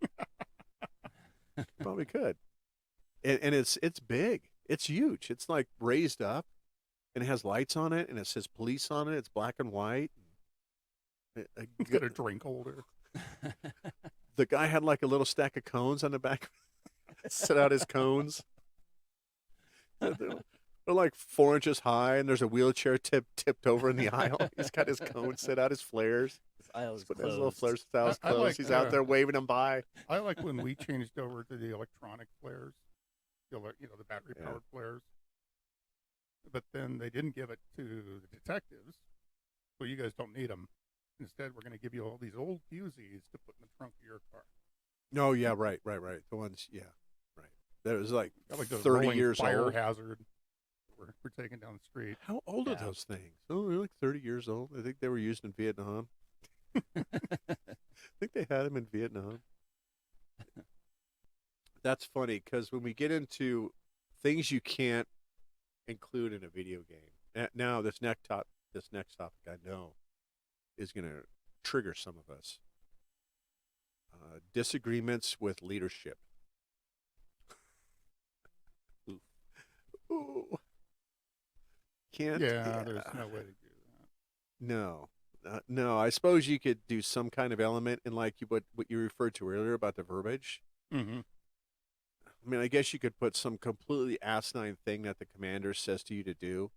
Probably could. And it's big. It's huge. It's like raised up, and it has lights on it, and it says police on it. It's black and white. It's got a drink holder. The guy had like a little stack of cones on the back. Set out his cones. They're like 4 inches high, and there's a wheelchair tipped over in the aisle. He's got his cones set out, his flares. This aisle is He's putting his little closed. flares styles I closed. like, He's out there waving them by. I like when we changed over to the electronic flares, the battery powered flares. But then they didn't give it to the detectives, so you guys don't need them. Instead, we're going to give you all these old fusees to put in the trunk of your car. Oh yeah, right. The ones, yeah, right. That was like Got like those 30 rolling years fire old. hazard. We're taking down the street. How old are Yeah. those things? Oh, they're like 30 years old. I think they were used in Vietnam. I think they had them in Vietnam. That's funny because when we get into things you can't include in a video game, now this next topic I know is going to trigger some of us. Disagreements with leadership. Ooh. Can't. Yeah, there's no way to do that. No. No, I suppose you could do some kind of element in like what you referred to earlier about the verbiage. Mm-hmm. I mean, I guess you could put some completely asinine thing that the commander says to you to do.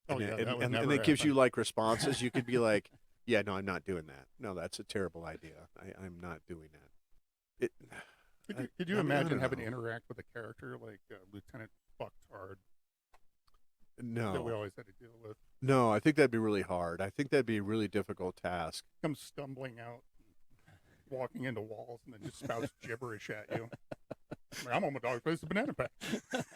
Oh, yeah, that would and never it gives you happen. like responses. You could be like, yeah, no, I'm not doing that. No, that's a terrible idea. I'm not doing that. Could you I mean, I imagine don't having to know. interact with a character like Lieutenant Bucktard that we No. always had to deal with? No, I think that'd be really hard. I think that'd be a really difficult task. Comes stumbling out, walking into walls, and then just spouts gibberish at you. I'm on my dog's place, a banana pack. What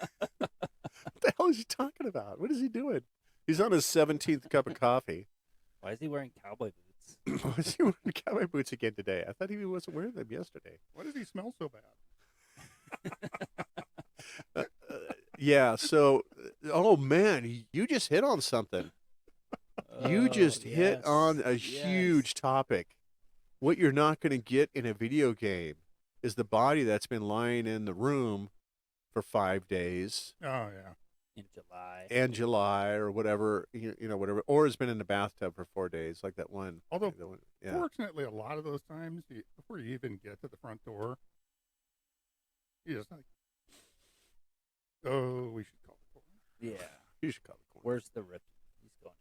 the hell is he talking about? What is he doing? He's on his 17th cup of coffee. Why is he wearing cowboy boots? Why is he wearing cowboy boots again today? I thought he wasn't wearing them yesterday. Why does he smell so bad? Yeah, so, oh man, you just hit on something. You just hit on a huge topic. What you're not going to get in a video game is the body that's been lying in the room for 5 days Oh, yeah. in July. and July or whatever, whatever, or has been in the bathtub for 4 days, like that one. Although, that one, yeah. fortunately, a lot of those times, before you even get to the front door, you're just like, oh, we should call the coroner. Yeah. You should call the corner. Where's the rookie? He's going.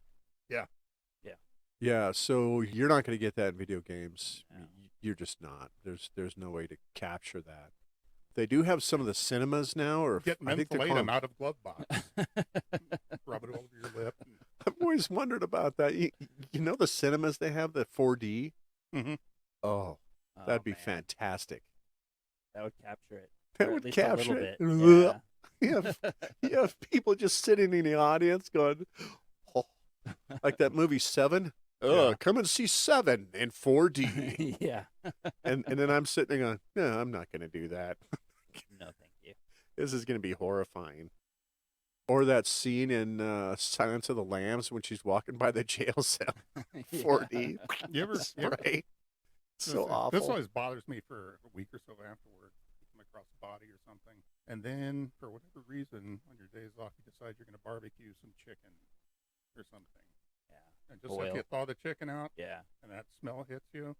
Yeah, so you're not going to get that in video games. No. You're just not. There's no way to capture that. They do have some of the cinemas now, or Get I think they're mentholatum called. out of glove box. Rub it over your lip. I've always wondered about that. You know the cinemas they have the 4D. Mm-hmm. Oh, Oh, that'd be man. fantastic. That would capture it. That Or at would least a capture little it. bit. Yeah. You have people just sitting in the audience going, oh, like that movie Seven. Yeah. Come and see Seven in 4D. Yeah. and then I'm sitting there going, no, I'm not going to do that. No, thank you. This is going to be horrifying. Or that scene in Silence of the Lambs when she's walking by the jail cell, 4D. You ever Right? So awful. This always bothers me for a week or so afterward. Come across the body or something. And then, for whatever reason, on your days off, you decide you're going to barbecue some chicken or something. Yeah. And just like Boil. you thaw the chicken out Yeah. and that smell hits you,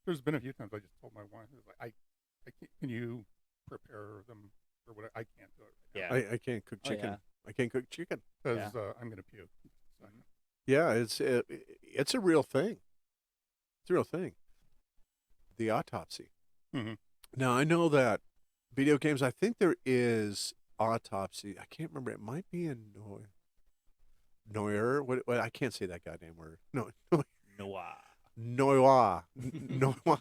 there's been a few times I just told my wife, I was like, I can't, can you prepare them or what? I can't do it right now. Yeah. I can't cook Oh, chicken. yeah. I can't cook chicken. Because I'm going to puke. So, Yeah, it's a real thing. It's a real thing. The autopsy. Mhm. Now I know that video games. I think there is autopsy. I can't remember. It might be in Noir. What? I can't say that goddamn word. No, Noir. Noir. Noir.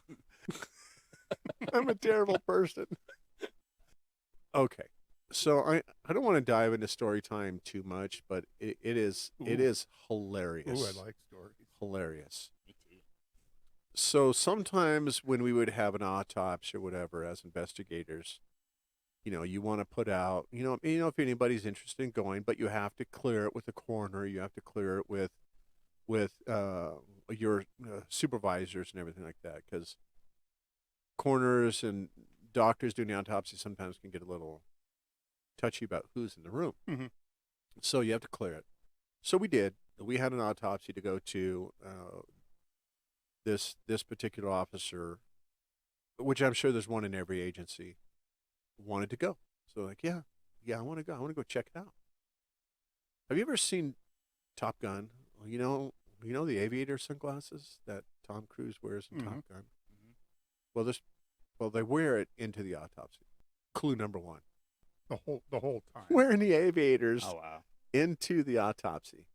I'm a terrible person. Okay. So I don't want to dive into story time too much, but it Ooh. is hilarious. Ooh, I like stories. Hilarious. Me too. So sometimes when we would have an autopsy or whatever as investigators, you want to put out, if anybody's interested in going, but you have to clear it with the coroner, you have to clear it with your supervisors and everything like that, because coroners and doctors doing the autopsy sometimes can get a little touchy about who's in the room. Mhm. So you have to clear it. So we did. We had an autopsy to go to. This particular officer, which I'm sure there's one in every agency, wanted to go. So like, yeah, I want to go. I want to go check it out. Have you ever seen Top Gun? You know the aviator sunglasses that Tom Cruise wears in Top Mhm. Gun. Hmm. Well, they wear it into the autopsy. Clue number one: The whole time. wearing the aviators Oh wow. into the autopsy.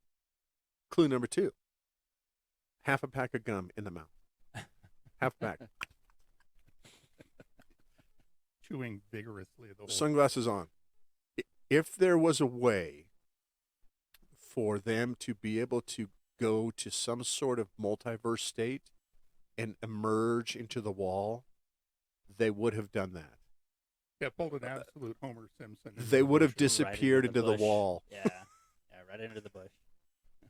Clue number two: half a pack of gum in the mouth. Half a pack. Chewing vigorously the whole Sunglasses on. If there was a way for them to be able to go to some sort of multiverse state and emerge into the wall, they would have done that. Yeah, pulled an absolute Homer Simpson. into They the would have bushes. disappeared into the bush. wall. Yeah. Yeah, right into the bush.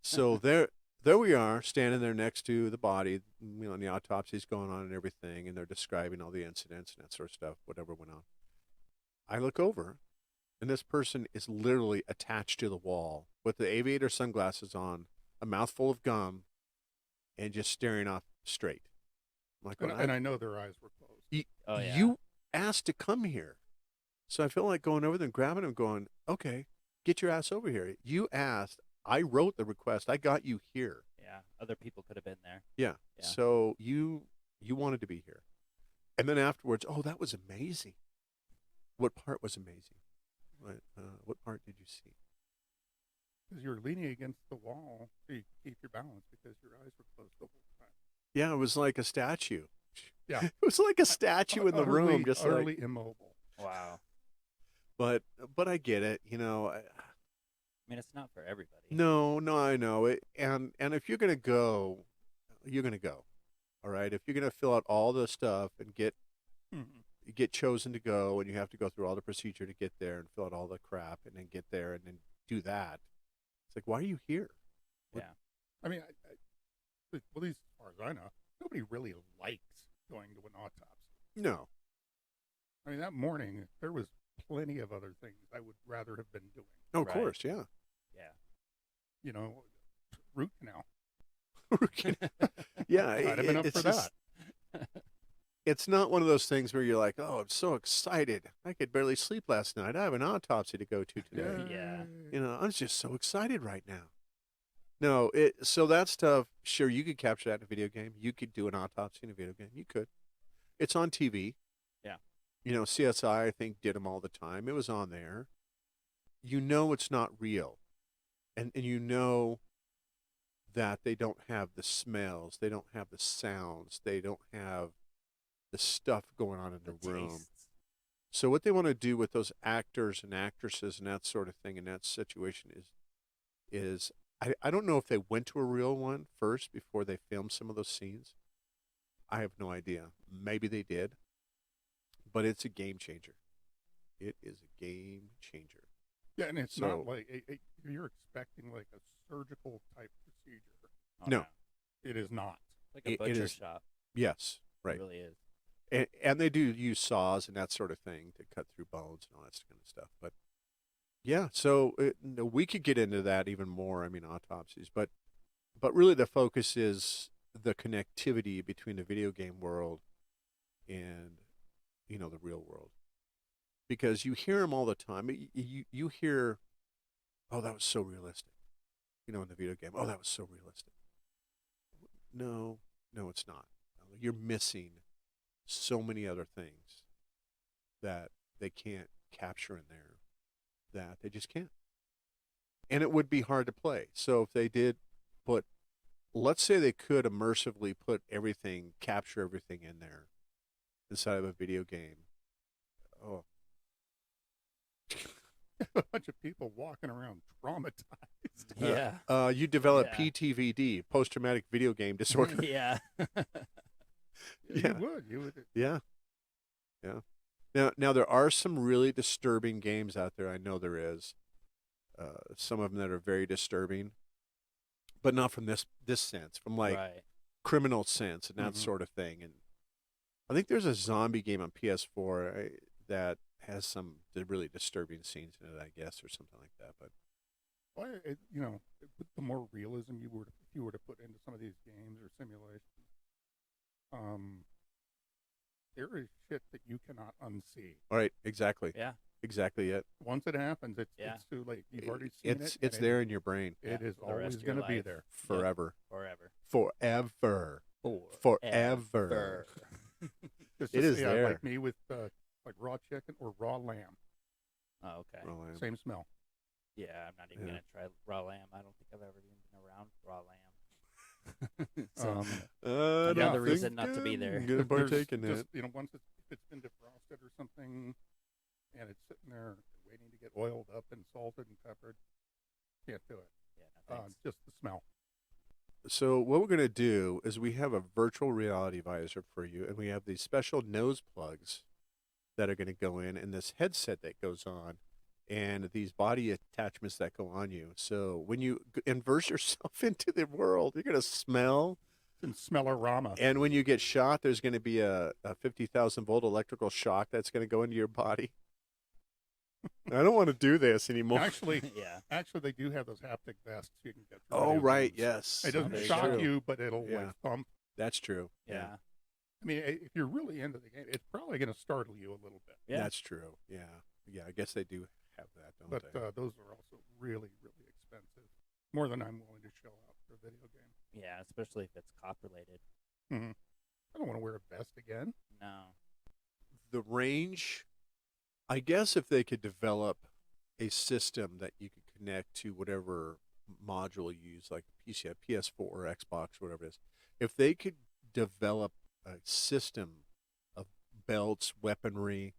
So there we are, standing there next to the body, and the autopsy's going on and everything, and they're describing all the incidents and that sort of stuff, whatever went on. I look over, and this person is literally attached to the wall with the aviator sunglasses on, a mouthful of gum, and just staring off straight. I'm like, And I know their eyes were closed. Oh yeah. you asked to come here. So I feel like going over there and grabbing him, going, okay, get your ass over here. You asked. I wrote the request. I got you here. Yeah. Other people could have been there. Yeah. Yeah. So you wanted to be here. And then afterwards, oh, that was amazing. What part was amazing? What part did you see? Because you're leaning against the wall, so you keep your balance because your eyes were closed the whole time. Yeah, it was like a statue. Yeah. It was like a statue in the room, just utterly like. immobile. Wow. But I get it. I mean, it's not for everybody. No, I know it. And if you're gonna go, you're gonna go. All right. If you're gonna fill out all the stuff and Mhm. get chosen to go, and you have to go through all the procedure to get there and fill out all the crap, and then get there and then do that, it's like, why are you here? What- Yeah. I mean, well, at least as far as I know, nobody really likes going to an autopsy. No. I mean, that morning there was plenty of other things I would rather have been doing. Oh, of Right. course, yeah. Yeah. You know, root canal. Yeah, I'd have been up it's for just- that. It's not one of those things where you're like, oh, I'm so excited. I could barely sleep last night. I have an autopsy to go to today. Yeah. I'm just so excited right now. No, so that stuff, sure, you could capture that in a video game. You could do an autopsy in a video game. You could. It's on TV. Yeah. CSI, I think, did them all the time. It was on there. It's not real. And you know that they don't have the smells. They don't have the sounds. They don't have the stuff going on in the room. tastes. So what they want to do with those actors and actresses and that sort of thing in that situation is I don't know if they went to a real one first before they filmed some of those scenes. I have no idea. Maybe they did. But it's a game changer. It is a game changer. Yeah, and it's So- not like you're expecting like a surgical type procedure. Oh, No. It is not. Like a It butcher is- shop. Yes, right. It really is. And they do use saws and that sort of thing to cut through bones and all that kind of stuff. But yeah, so we could get into that even more. I mean, autopsies, but really the focus is the connectivity between the video game world and the real world, because you hear them all the time. You hear, oh, that was so realistic, in the video game. Oh, that was so realistic. No, it's not. You're missing so many other things that they can't capture in there, that they just can't. And it would be hard to play. So if they did put, let's say they could immersively put everything, capture everything in there inside of a video game. Oh, A bunch of people walking around traumatized. Yeah. you develop Yeah. PTVD, post-traumatic video game disorder. Yeah. Yeah. You would. Yeah, yeah. Now there are some really disturbing games out there. I know there is. Some of them that are very disturbing, but not from this sense, from like Right. criminal sense and that Mhm. sort of thing. And I think there's a zombie game on PS4 that has some really disturbing scenes in it, I guess, or something like that. But Well, the more realism if you were to put into some of these games or simulations, there is shit that you cannot unsee. all right, exactly, Yeah. exactly it. Once it happens, Yeah. it's too late. You've already seen It's it. it's and there in your brain It Yeah, is for the rest always of your going to be life. there. forever, Forever. forever. Forever. It's It just, is there. Like me with like raw chicken or raw lamb. Oh, okay. Well, I am- Same smell. Yeah, I'm not even Yeah. gonna try raw lamb. I don't think I've ever even been around raw lamb. So Um, I Another don't reason think not to be there. I'm gonna There's partake in just, that. once if it's been defrosted or something, and it's sitting there waiting to get oiled up and salted and peppered, can't do it. yeah, no thanks. Just the smell. So what we're going to do is we have a virtual reality visor for you, and we have these special nose plugs that are going to go in this headset that goes on, and these body attachments that go on you. So when you immerse yourself into the world, you're going to smell. And smell-o-rama. And when you get shot, there's going to be a 50,000 volt electrical shock that's going to go into your body. I don't want to do this anymore. Actually, Yeah. they do have those haptic vests you can get. For Oh, video right. games. Yes. It doesn't There you shock go. you, but it'll Yeah. like thump. That's true. Yeah. I mean, if you're really into the game, it's probably going to startle you a little bit. Yeah. That's true. Yeah. Yeah. I guess they do have that, don't But they? those are also really, really expensive. More than I'm willing to shell out for a video game. Yeah, especially if it's cop related. Mm-hmm. I don't want to wear a vest again. No. The range, I guess if they could develop a system that you could connect to whatever module you use, like PC, PS4 or Xbox, whatever it is, if they could develop a system of belts, weaponry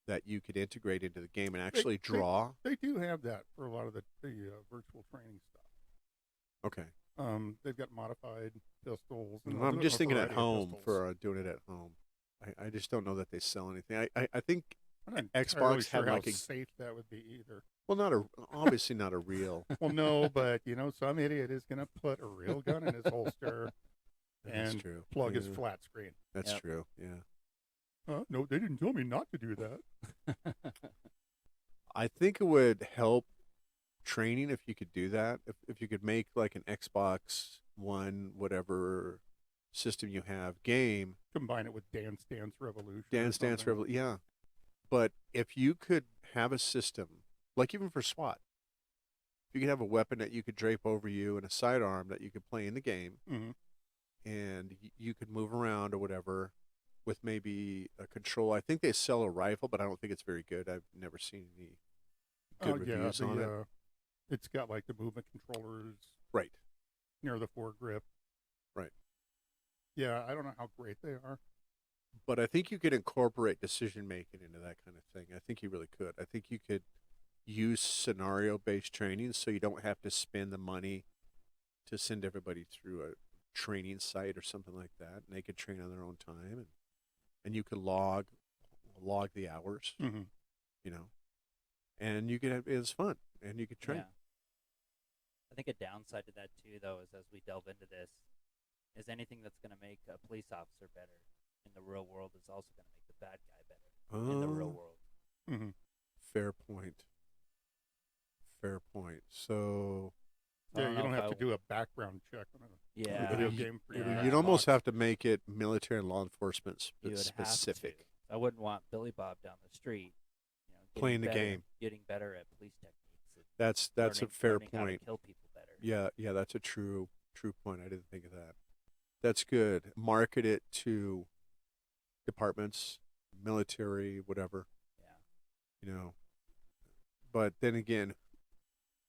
that you could integrate into the game and actually draw. They do have that for a lot of the virtual training stuff. Okay. They've got modified pistols. And I'm just a thinking at variety of home pistols. for doing it at home. I just don't know that they sell anything. I think I'm not Xbox entirely had sure like how a- safe that would be either. well, obviously not a real. Well, no, but some idiot is going to put a real gun in his holster That's and true. plug his Yeah. flat screen. That's Yep. true. Yeah. No, they didn't tell me not to do that. I think it would help training if you could do that. If you could make like an Xbox One, whatever system you have, game, Combine it with Dance Dance Revolution. or Dance Dance something. Revolution. Yeah. But if you could have a system, like even for SWAT, if you could have a weapon that you could drape over you and a sidearm that you could play in the game, Mhm. and you could move around or whatever with maybe a control. I think they sell a rifle, but I don't think it's very good. I've never seen any good reviews on it. It's got like the movement controllers Right. near the foregrip. Right. Yeah, I don't know how great they are. But I think you could incorporate decision making into that kind of thing. I think you really could. I think you could use scenario based training so you don't have to spend the money to send everybody through a training site or something like that. And they could train on their own time, and you could log the hours, Mm-hmm. and you could have it's fun and you could train. Yeah. I think a downside to that too, though, is as we delve into this, is anything that's going to make a police officer better in the real world is also going to make the bad guy better in the real world. Mm-hmm. Fair point. Fair point. So I Yeah, don't you know don't if have I to do a background check on a Yeah. video you- game for yeah. your you'd almost Xbox. have to make it military and law enforcement You would specific. have to. I wouldn't want Billy Bob down the street, getting Playing the better- game. getting better at police techniques. and That's a learning- fair learning how to point. kill people better. Yeah, that's a true point. I didn't think of that. That's good. Market it to departments, military, whatever, Yeah. you know. But then again,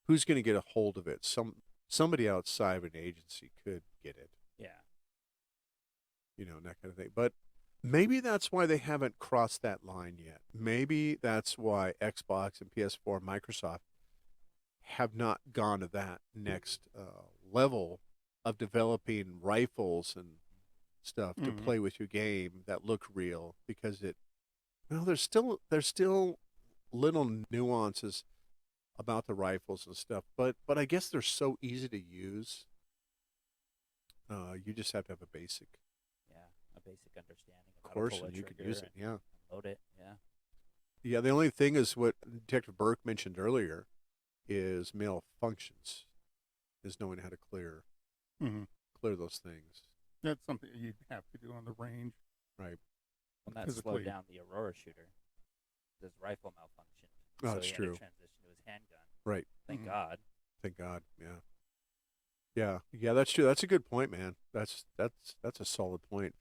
who's going to get a hold of it? Somebody outside of an agency could get it, Yeah. and that kind of thing. But maybe that's why they haven't crossed that line yet. Maybe that's why Xbox and PS4 and Microsoft have not gone to that next level of developing rifles and stuff to Mhm. play with your game that look real, because there's still little nuances about the rifles and stuff, but I guess they're so easy to use. You just have to have a basic Yeah. A basic understanding of how to course, pull a and you can trigger use it. and Yeah, load it. Yeah. yeah. The only thing is what Detective Burke mentioned earlier is malfunctions, is knowing how to Mhm. clear those things. That's something you'd have to do on the range Right. When that slowed physically. down the Aurora shooter, his rifle malfunctioned, Oh, so that's he had true. to transition to his handgun. Right. Thank Mhm. God. Thank God. Yeah. Yeah. Yeah. That's true. That's a good point, man. That's a solid point,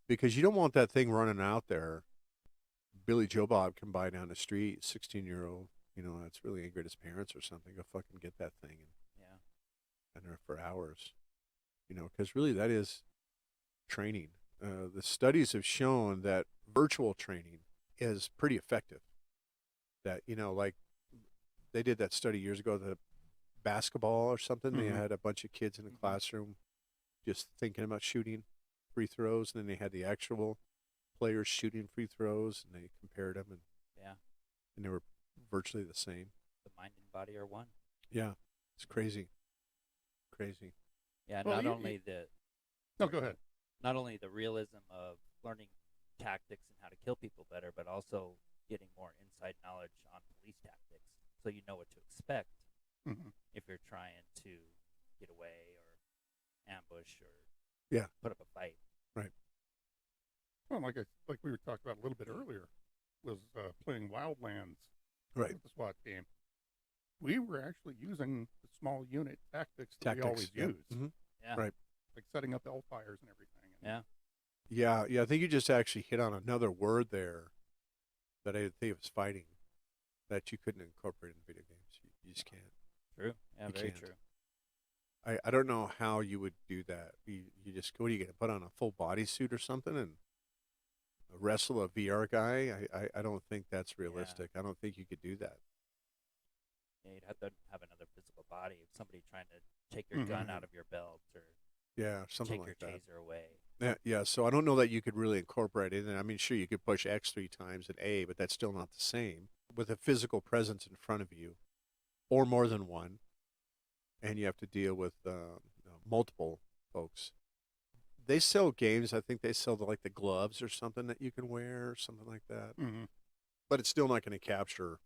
because you don't want that thing running out there. Billy Joe Bob can buy down the street, 16-year-old, that's really angry at his parents or something. Go fucking get that thing Yeah. and there for hours, because really that is training. The studies have shown that virtual training is pretty effective. That, like they did that study years ago, the basketball or something. They Mhm. had a bunch of kids in a Mhm. classroom just thinking about shooting free throws, and then they had the actual players shooting free throws, and they compared them, and, Yeah. and they were virtually the same. The mind and body are one. Yeah, it's crazy, crazy. Yeah. Well, Not you, only the no, go ahead. not only the realism of learning tactics and how to kill people better, but also getting more inside knowledge on police tactics, so you know what to expect Mhm. if you're trying to get away or ambush or Yeah, put up a fight. right. Well, like we were talking about a little bit earlier, was playing Wildlands Right. with the SWAT team. We were actually using the small unit tactics that we Tactics. always Yep. use, Hmm. Yeah. Right. like setting up L fires and everything. And Yeah. Yeah, yeah. I think you just actually hit on another word there that I think was fighting, that you couldn't incorporate in video games. You just can't. True. Yeah. You Very can't. true. I don't know how you would do that. You just, what are you going to put on a full bodysuit or something and wrestle a VR guy? I don't think that's realistic. I don't think you could do that. Yeah, you'd have to have another physical body. If somebody trying to take your gun out of your belt or Yeah, something take your like that. taser away. Yeah, yeah. So I don't know that you could really incorporate it. And I mean, sure, you could push X 3 times and A, but that's still not the same. With a physical presence in front of you, or more than one, and you have to deal with multiple folks. They sell games. I think they sell like the gloves or something that you can wear, or something like that. Mhm. But it's still not going to capture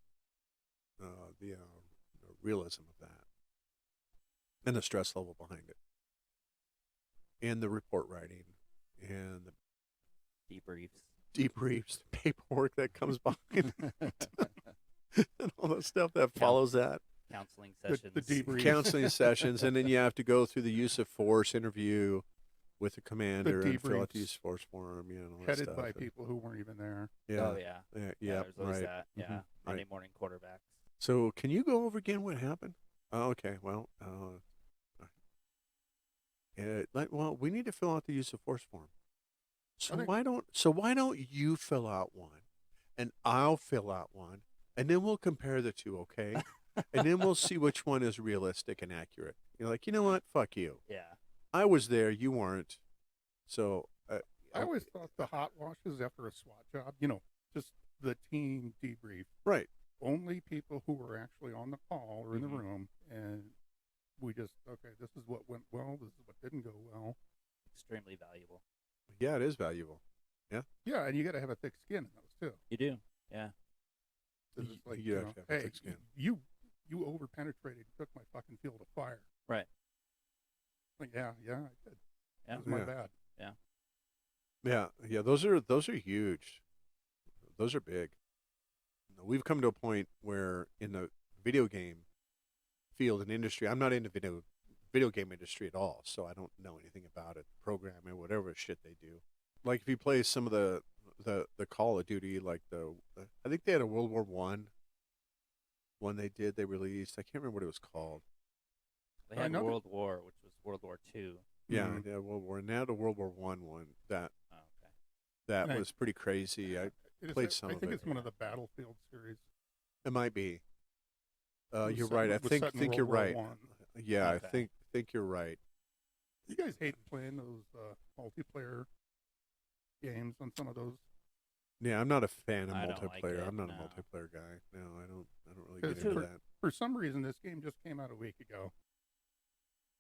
the realism of that and the stress level behind it, and the report writing, and the Debriefs. debriefs, the paperwork that comes behind, and all the stuff that follows that. Counseling The sessions. debrief. Counseling sessions, and then you have to go through the use of force interview with the commander and fill out the debriefs. use of force form, and all that Headed stuff. by And- people who weren't even there. Yeah. Oh yeah. Yeah. There's always Right. that. Yeah. Mhm. Monday Right. morning quarterbacks. So, can you go over again what happened? Oh, okay. Well, we need to fill out the use of force form. So I think- why don't you fill out one, and I'll fill out one, and then we'll compare the two, okay? And then we'll see which one is realistic and accurate. You're like, you know what? Fuck you. Yeah. I was there. You weren't. So I always thought the hot washes after a SWAT job, just the team debrief. right. Only people who were actually on the call or in Mhm. the room, and we just, okay, this is what went well, this is what didn't go well. Extremely valuable. Yeah, it is valuable. Yeah, and you got to have a thick skin in those too. You do. Yeah. 'Cause You- it's like, you have to have a hey, thick skin. you over penetrated, took my fucking field of fire. Right. Like, yeah, I did. Yeah. It was my Yeah. bad. Yeah. Those are huge. Those are big. We've come to a point where in the video game field and industry, I'm not in the video game industry at all, so I don't know anything about it, programming, whatever shit they do. Like if you play some of the the Call of Duty, like I think they had a World War One they released. I can't remember what it was called. They had Another- World War, which was World War II. Yeah, Mhm. yeah, World War. Now the World War one that Oh, okay. that And was pretty crazy. It is played a- some I of think it. it's one of the Battlefield series. It might be. Was You're set- right. I was set in think you're World War right. One. Yeah, Okay. I think you're right. You guys hate playing those multiplayer games on some of those? Yeah, I'm not a fan of I don't like multiplayer. it, I'm not no. a multiplayer guy. No, I don't really Because get into that. For some reason, this game just came out a week ago,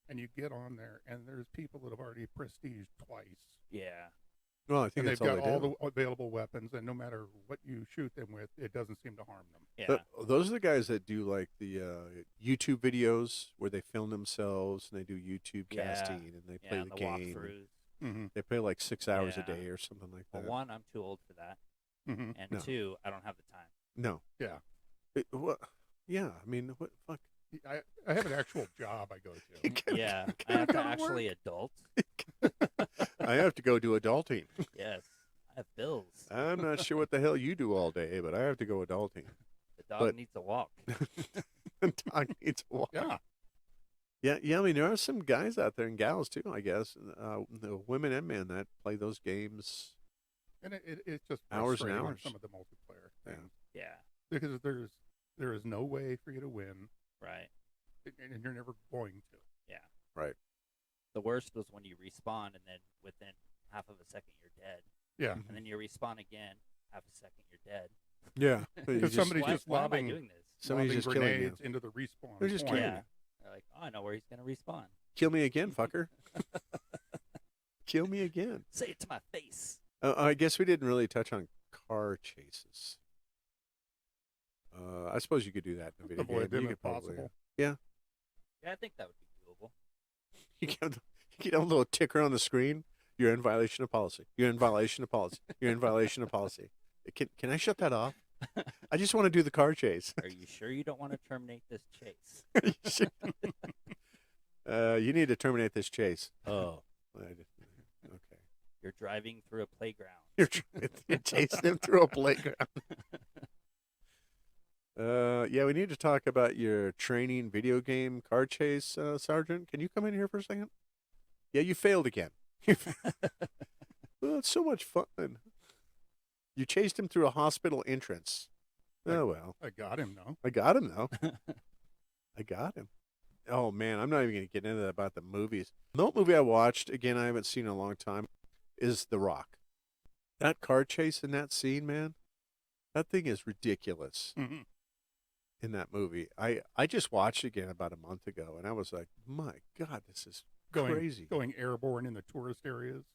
and you get on there, and there's people that have already prestiged twice, Yeah. Well, I think and they've that's all got they all do. the available weapons, and no matter what you shoot them with, it doesn't seem to harm them. Yeah. Those are the guys that do like the YouTube videos where they film themselves and they do YouTube Yeah. casting and they play Yeah, the the game. walkthroughs. Mm-hmm. They play like 6 hours Yeah. a day or something like Well, that. one, I'm too old for that, Mm-hmm. and No. two, I don't have the time. No. Yeah. Yeah, I mean, what fuck? I have an actual job I go to. Yeah, You I have gotta to go to actually adult. I have to go do adulting. Yes, I have bills. I'm not sure what the hell you do all day, but I have to go adulting. The dog but- needs a walk. Dog needs a walk. Yeah. Yeah. I mean, there are some guys out there and gals too, I guess, the women and men that play those games. And it's just Hours and frustrating on hours. some of the multiplayer Yeah. things Yeah, because there is no way for you to win, right. and you're never going to. The worst was when you respawn and then within half of a second you're dead, Yeah. and then you respawn again, half a second you're dead. Yeah, Because somebody's why, just why am I lobbing doing this? Somebody's lobbing just killing you. grenades into the respawn. They're just point. killing Yeah, they're like, oh, I know where he's gonna respawn. kill me again, fucker. Kill me again. Say it to my face. I guess we didn't really touch on car chases. I suppose you could do that in a video Avoid game. them You if could probably, possible. Yeah, I think that would be doable. you get a little ticker on the screen. You're in violation of policy. You're in violation of policy. You're in violation of policy. Can I shut that off? I just want to do the car chase. Are you sure you don't want to terminate this chase? You need to terminate this chase. Oh, Okay. you're driving through a playground. You're chasing him through a playground. Yeah, we need to talk about your training video game car chase, Sergeant. Can you come in here for a second? Yeah, you failed again. Well, it's so much fun. You chased him through a hospital entrance. Oh, well. I got him though. I got him, though. I got him. Oh, man, I'm not even going to get into that about the movies. The movie I watched, again, I haven't seen in a long time, is The Rock. That car chase in that scene, man, that thing is ridiculous Mm-hmm. in that movie. I just watched it again about a month ago, and I was like, my God, this is crazy. Going airborne in the tourist areas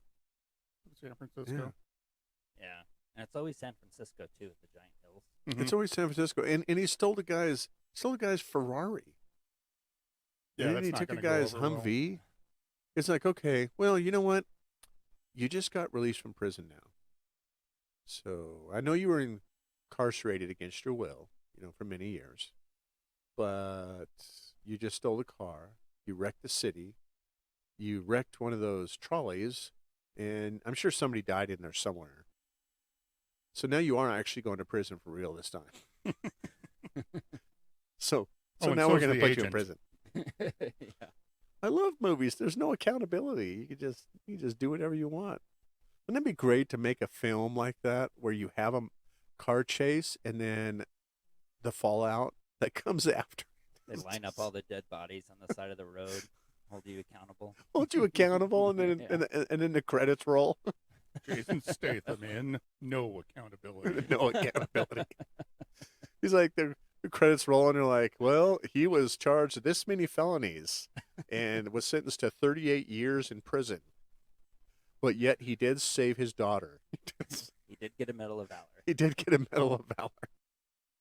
of San Francisco. Yeah, and it's always San Francisco too, with the giant hills. Mhm. It's always San Francisco, and he stole the guy's Ferrari. Yeah, and that's he not took a gonna go guy's over well. Humvee. It's like, okay, well, you know what? You just got released from prison now, so I know you were incarcerated against your will, for many years, but you just stole a car. You wrecked the city. You wrecked one of those trolleys, and I'm sure somebody died in there somewhere. So now you are actually going to prison for real this time. So and now we're so's going to the put you in agent. prison. Yeah. I love movies. There's no accountability. You just do whatever you want. Wouldn't it be great to make a film like that where you have a car chase and then the fallout that comes after? They line up all the dead bodies on the side of the road, hold you accountable. Hold you accountable, and then Yeah. and then the credits roll. Jason Statham in no accountability. No accountability. He's like the credits roll, and they're like, well, he was charged with this many felonies and was sentenced to 38 years in prison, but yet he did save his daughter. He did get a Medal of Valor. He did get a Medal of Valor.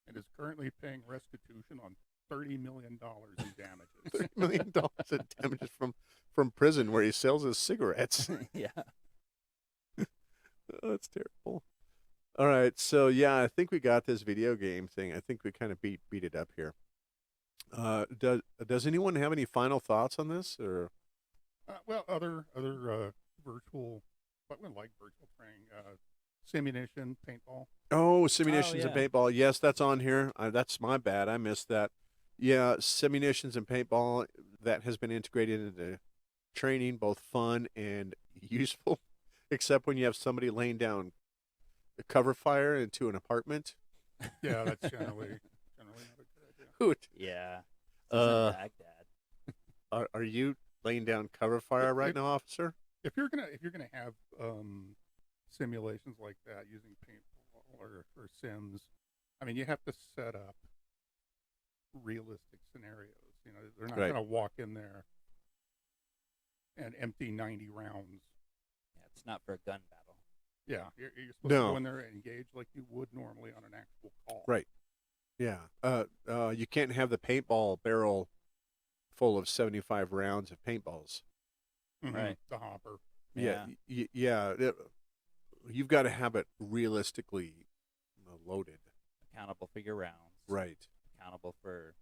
And is currently paying restitution on $30 million in damages. $30 million in damages from prison where he sells his cigarettes. Yeah. Oh, that's terrible. All right, so yeah, I think we got this video game thing. I think we kind of beat it up here. Does anyone have any final thoughts on this, or Well, other virtual, but we like virtual training Simunition, paintball. Oh, Simunitions and yeah. paintball. Yes, that's on here. That's my bad. I missed that. Yeah, Simunitions and paintball, that has been integrated into training, both fun and useful, except when you have somebody laying down a cover fire into an apartment. Yeah, that's generally not a good idea. Hoot. Yeah. This is in Uh, Baghdad. are you laying down cover fire right now, officer? If you're gonna have simulations like that using paintball or Sims, I mean, you have to set up realistic scenarios. You know, they're not Right. gonna walk in there and empty 90 rounds. Yeah, it's not for a gun battle. Yeah, you're supposed to No. go in there and engage like you would normally on an actual call. Right. Yeah. You can't have the paintball barrel full of 75 rounds of paintballs. Mhm. Right. The hopper. Yeah. You've got to have it realistically loaded. Accountable for your rounds. Right. Accountable for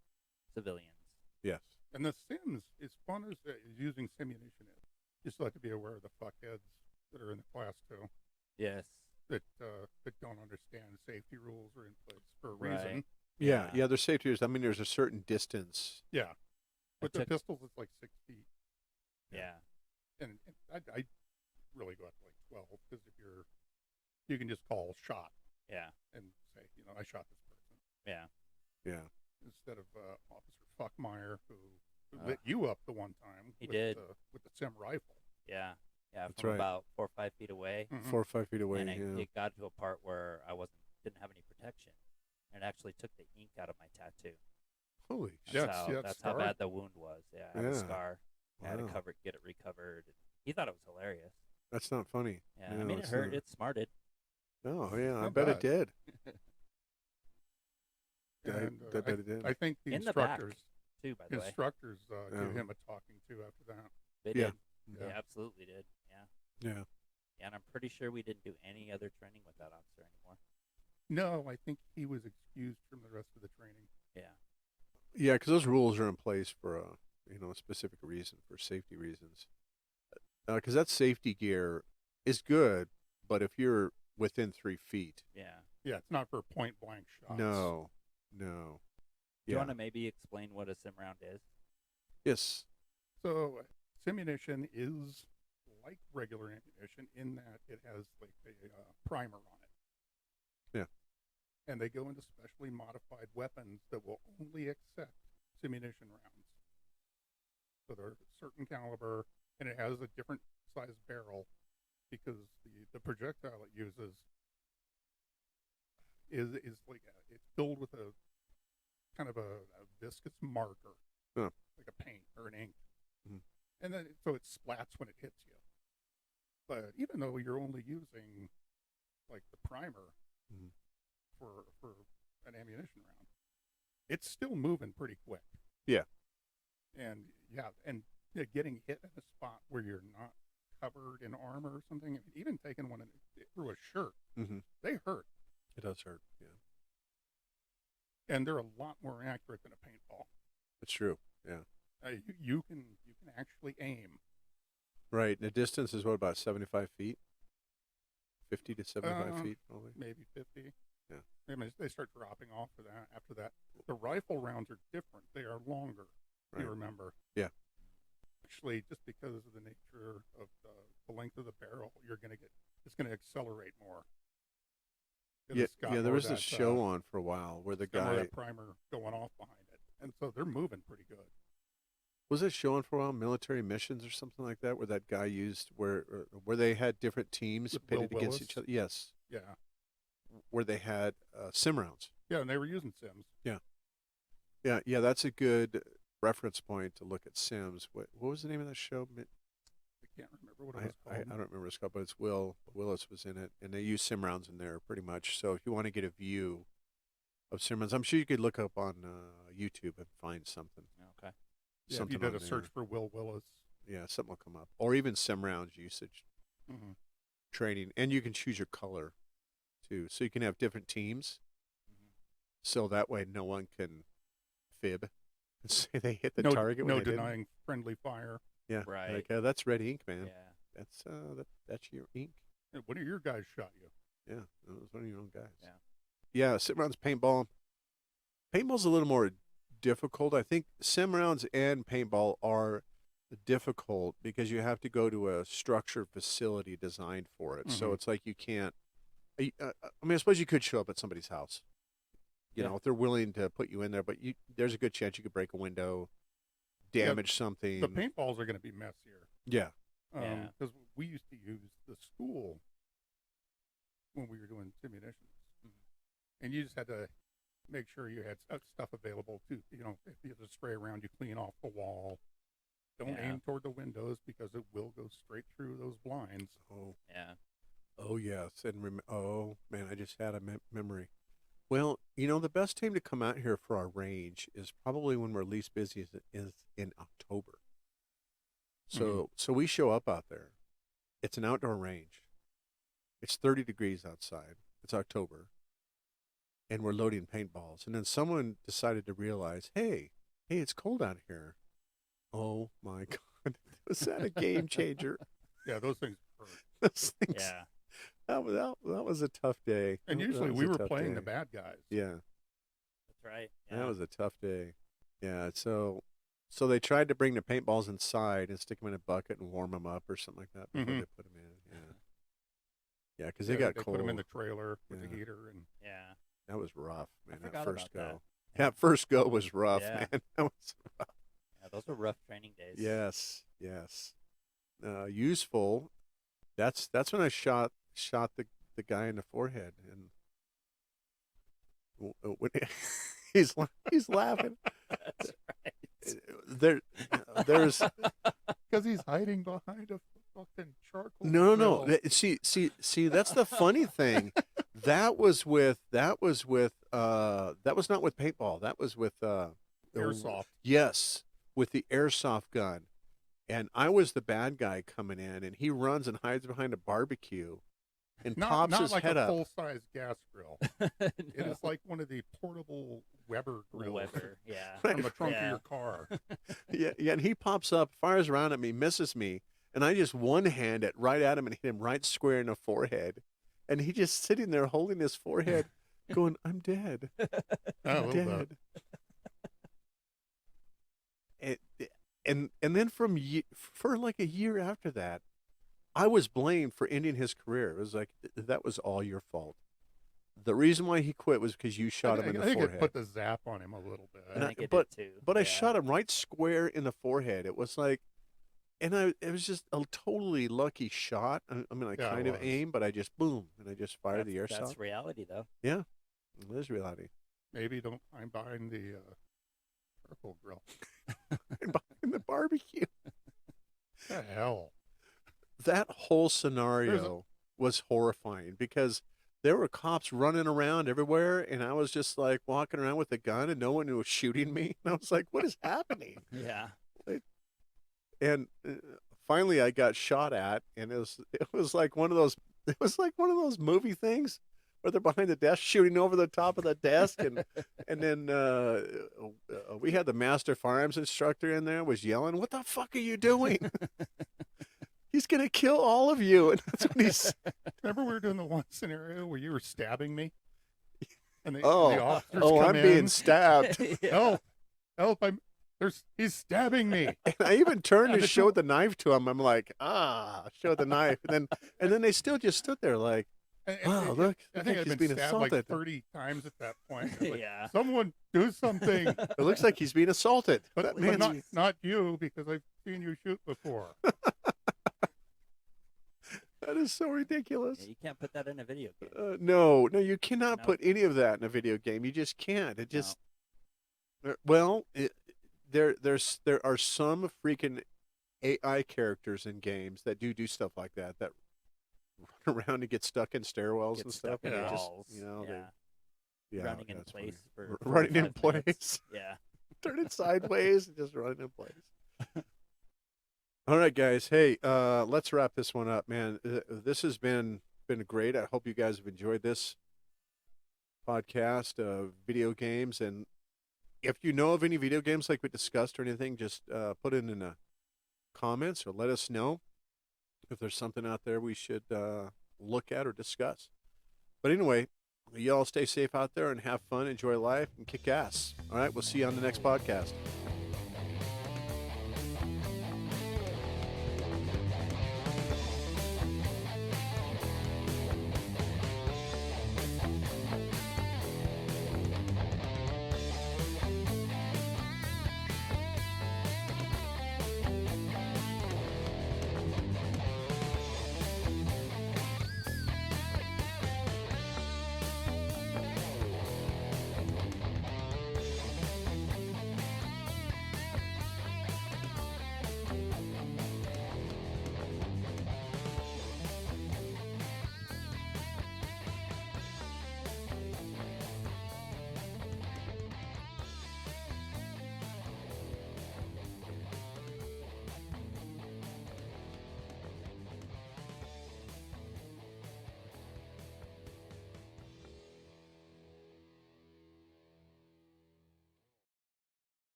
civilians. Yes. And the Sims, as fun as using Simunition is, you still have to be aware of the fuckheads that are in the class too, Yes. that don't understand safety rules are in place for a Right. reason. Yeah. There's safety rules. I mean, there's a certain distance. Yeah. With the took- pistols, it's like 6 feet. Yeah. And I really go up to like 12 because you can just call shot Yeah. and say, you know, I shot this person. Yeah. Yeah. Instead of Officer Fuckmeyer who Uh, lit you up the one time he with did. with the Sim rifle. Yeah. Yeah. That's From right. about 4 or 5 feet away. Mhm. 4 or 5 feet away. And Yeah. it got to a part where I didn't have any protection. And it actually took the ink out of my tattoo. Holy That's shit. Yeah, that's scar. how bad the wound was. Yeah, I had a Yeah. scar. I had Wow. to get it recovered. He thought it was hilarious. That's not funny. Yeah, No, I mean, it it's hurt. not. It smarted. Oh, yeah. I Not bet bad. it did. And I bet it did. I think the In the back, instructors too, by the way. instructors Yeah. give him a talking to after that. They Yeah. did. They Yeah. absolutely did. Yeah. Yeah. Yeah, and I'm pretty sure we didn't do any other training with that officer anymore. No, I think he was excused from the rest of the training. Yeah. Yeah, because those rules are in place for a specific reason, for safety reasons. Because that safety gear is good, but if you're within 3 feet, Yeah. Yeah, it's not for point blank shots. no. Do you want to maybe explain what a sim round is? Yes. So Simunition is like regular ammunition in that it has like a primer on it. Yeah. And they go into specially modified weapons that will only accept Simunition rounds. So they're a certain caliber, and it has a different size barrel because the projectile it uses is like it's filled with a kind of a viscous marker, Huh. like a paint or an ink, Mhm. and then so it splats when it hits you. But even though you're only using like the primer Mhm. for an ammunition round, it's still moving pretty quick. Yeah. And getting hit in a spot where you're not covered in armor or something, even taking one through a shirt, Mm-hmm. they hurt. It does hurt. Yeah. And they're a lot more accurate than a paintball. It's true. Yeah. You can actually aim. Right. The distance is what, about 75 feet? 50 to 75 Uh, feet, probably. Maybe 50. Yeah. I mean, they start dropping off for that. After that, the rifle rounds are different. They are longer. Right. You remember? Yeah. Actually, just because of the nature of the length of the barrel, it's going to accelerate more. 'Cause Yeah, it's got there more was of this that, show on for a while where the it's got more of guy that primer going off behind it, and so they're moving pretty good. was it show on for a while, Military Missions or something like that, where that guy used where they had different teams With Will pitted against Willis? each other. Yes, Yeah, where they had sim rounds. yeah, and they were using Sims. Yeah, that's a good reference point to look at Sims. What was the name of that show? I can't remember what it I was don't called. remember what it's called, but it's Willis was in it, and they use sim rounds in there pretty much. So if you want to get a view of sim rounds, I'm sure you could look up on YouTube and find something. Okay. Yeah, if something you did on a search there. for Will Willis. Yeah, something will come up, or even sim rounds usage Mm-hmm. training, and you can choose your color too, so you can have different teams. Mm-hmm. So that way, no one can fib and say they hit the no, target. When no they didn't. denying friendly fire. Yeah, Right. Like, that's red ink, man. Yeah. That's your ink. Hey, what do your guys shot you? Yeah, it was one of your own guys. Yeah. Yeah, sim rounds, paintball. Paintball's a little more difficult. I think sim rounds and paintball are difficult because you have to go to a structured facility designed for it. So Mhm. it's like you can't. I mean, I suppose you could show up at somebody's house, you Yeah. know, if they're willing to put you in there. But there's a good chance you could break a window, Yeah, damage something. the paintballs are going to be messier. Yeah, Yeah. Because we used to use the school when we were doing simulations, and you just had to make sure you had stuff available to, if you have to spray around, you clean off the wall. Don't Yeah. aim toward the windows because it will go straight through those blinds. Oh, Yeah. oh yes, and oh man, I just had a memory. Well, you know, the best time to come out here for our range is probably when we're least busy is in October. So we show up out there. It's an outdoor range. It's 30 degrees outside. It's October. And we're loading paintballs. And then someone decided to realize, hey, it's cold out here. Oh my God. Was that a game changer? Yeah, those things hurt. Those things, Yeah. that was a tough day. And That usually was we a were tough playing the day. bad guys. Yeah. That's right. Yeah. That was a tough day. Yeah, so they tried to bring the paintballs inside and stick them in a bucket and warm them up or something like that before Mhm. they put them in. Yeah, yeah, because they Yeah, got they cold. put them in the trailer with Yeah. the heater, and Yeah. That was rough, man. That forgot first about go. that. That first go was rough, Yeah. man. That was rough. Yeah. Those were rough training days. Yes, yes. Useful. That's when I shot the guy in the forehead, and when he's laughing. That's right. There's because he's hiding behind a fucking charcoal. no. grill. See. That's the funny thing. That was not with paintball. That was with Airsoft. Yes, with the airsoft gun. And I was the bad guy coming in, and he runs and hides behind a barbecue, and pops Not his like head a up. full-size gas grill. It No. is like one of the portable Weber grills Weber. Yeah. Right. on the trunk of Yeah. your car. Yeah, and he pops up, fires around at me, misses me, and I just one hand it right at him and hit him right square in the forehead, and he just sitting there holding his forehead, going, "I'm dead, I I'm love that. dead." And then for like a year after that, I was blamed for ending his career. It was like that was all your fault. The reason why he quit was because you shot him in the I think forehead. it put the zap on him a little bit. I think it but did too. but I Yeah. shot him right square in the forehead. It was like, and it was just a totally lucky shot. I mean, I Yeah, it kind of was. aimed, but I just boom, and I just fired the airsoft. That's reality, though. Yeah, it is reality. Maybe don't hide behind the charcoal grill. And behind the barbecue, The hell? that whole scenario was horrifying because there were cops running around everywhere, and I was just like walking around with a gun, and no one was shooting me. And I was like, "What is happening?" Yeah. And finally, I got shot at, and it was like one of those movie things where they're behind the desk shooting over the top of the desk, and then we had the master firearms instructor in there was yelling, "What the fuck are you doing? He's gonna kill all of you!" And that's what he's. Remember we were doing the one scenario where you were stabbing me? And the Oh, officers oh, come I'm in. being stabbed. Yeah. Help, he's stabbing me. And I even turned And to the show two- the knife to him. I'm like, show the knife, and then they still just stood there like, And "Oh, look, I think I'd he's been being stabbed assaulted." like 30 times at that point. I was like, Yeah. Someone do something. It looks like he's being assaulted. But, That but man's not you, because I've seen you shoot before. that is so ridiculous. Yeah, you can't put that in a video game. No, you cannot No. put any of that in a video game. You just can't. It No. just there are some freaking AI characters in games that do stuff like that run around and get stuck in stairwells Get and stuck stuff. in And they walls. just, yeah, Running in that's place funny. for running in 45 minutes. place, Yeah. turning sideways, and just running in place. All right, guys. Hey, let's wrap this one up, man. This has been great. I hope you guys have enjoyed this podcast of video games. And if you know of any video games like we discussed or anything, just put it in the comments or let us know if there's something out there we should look at or discuss. But anyway, you all stay safe out there and have fun, enjoy life, and kick ass. All right, we'll see you on the next podcast.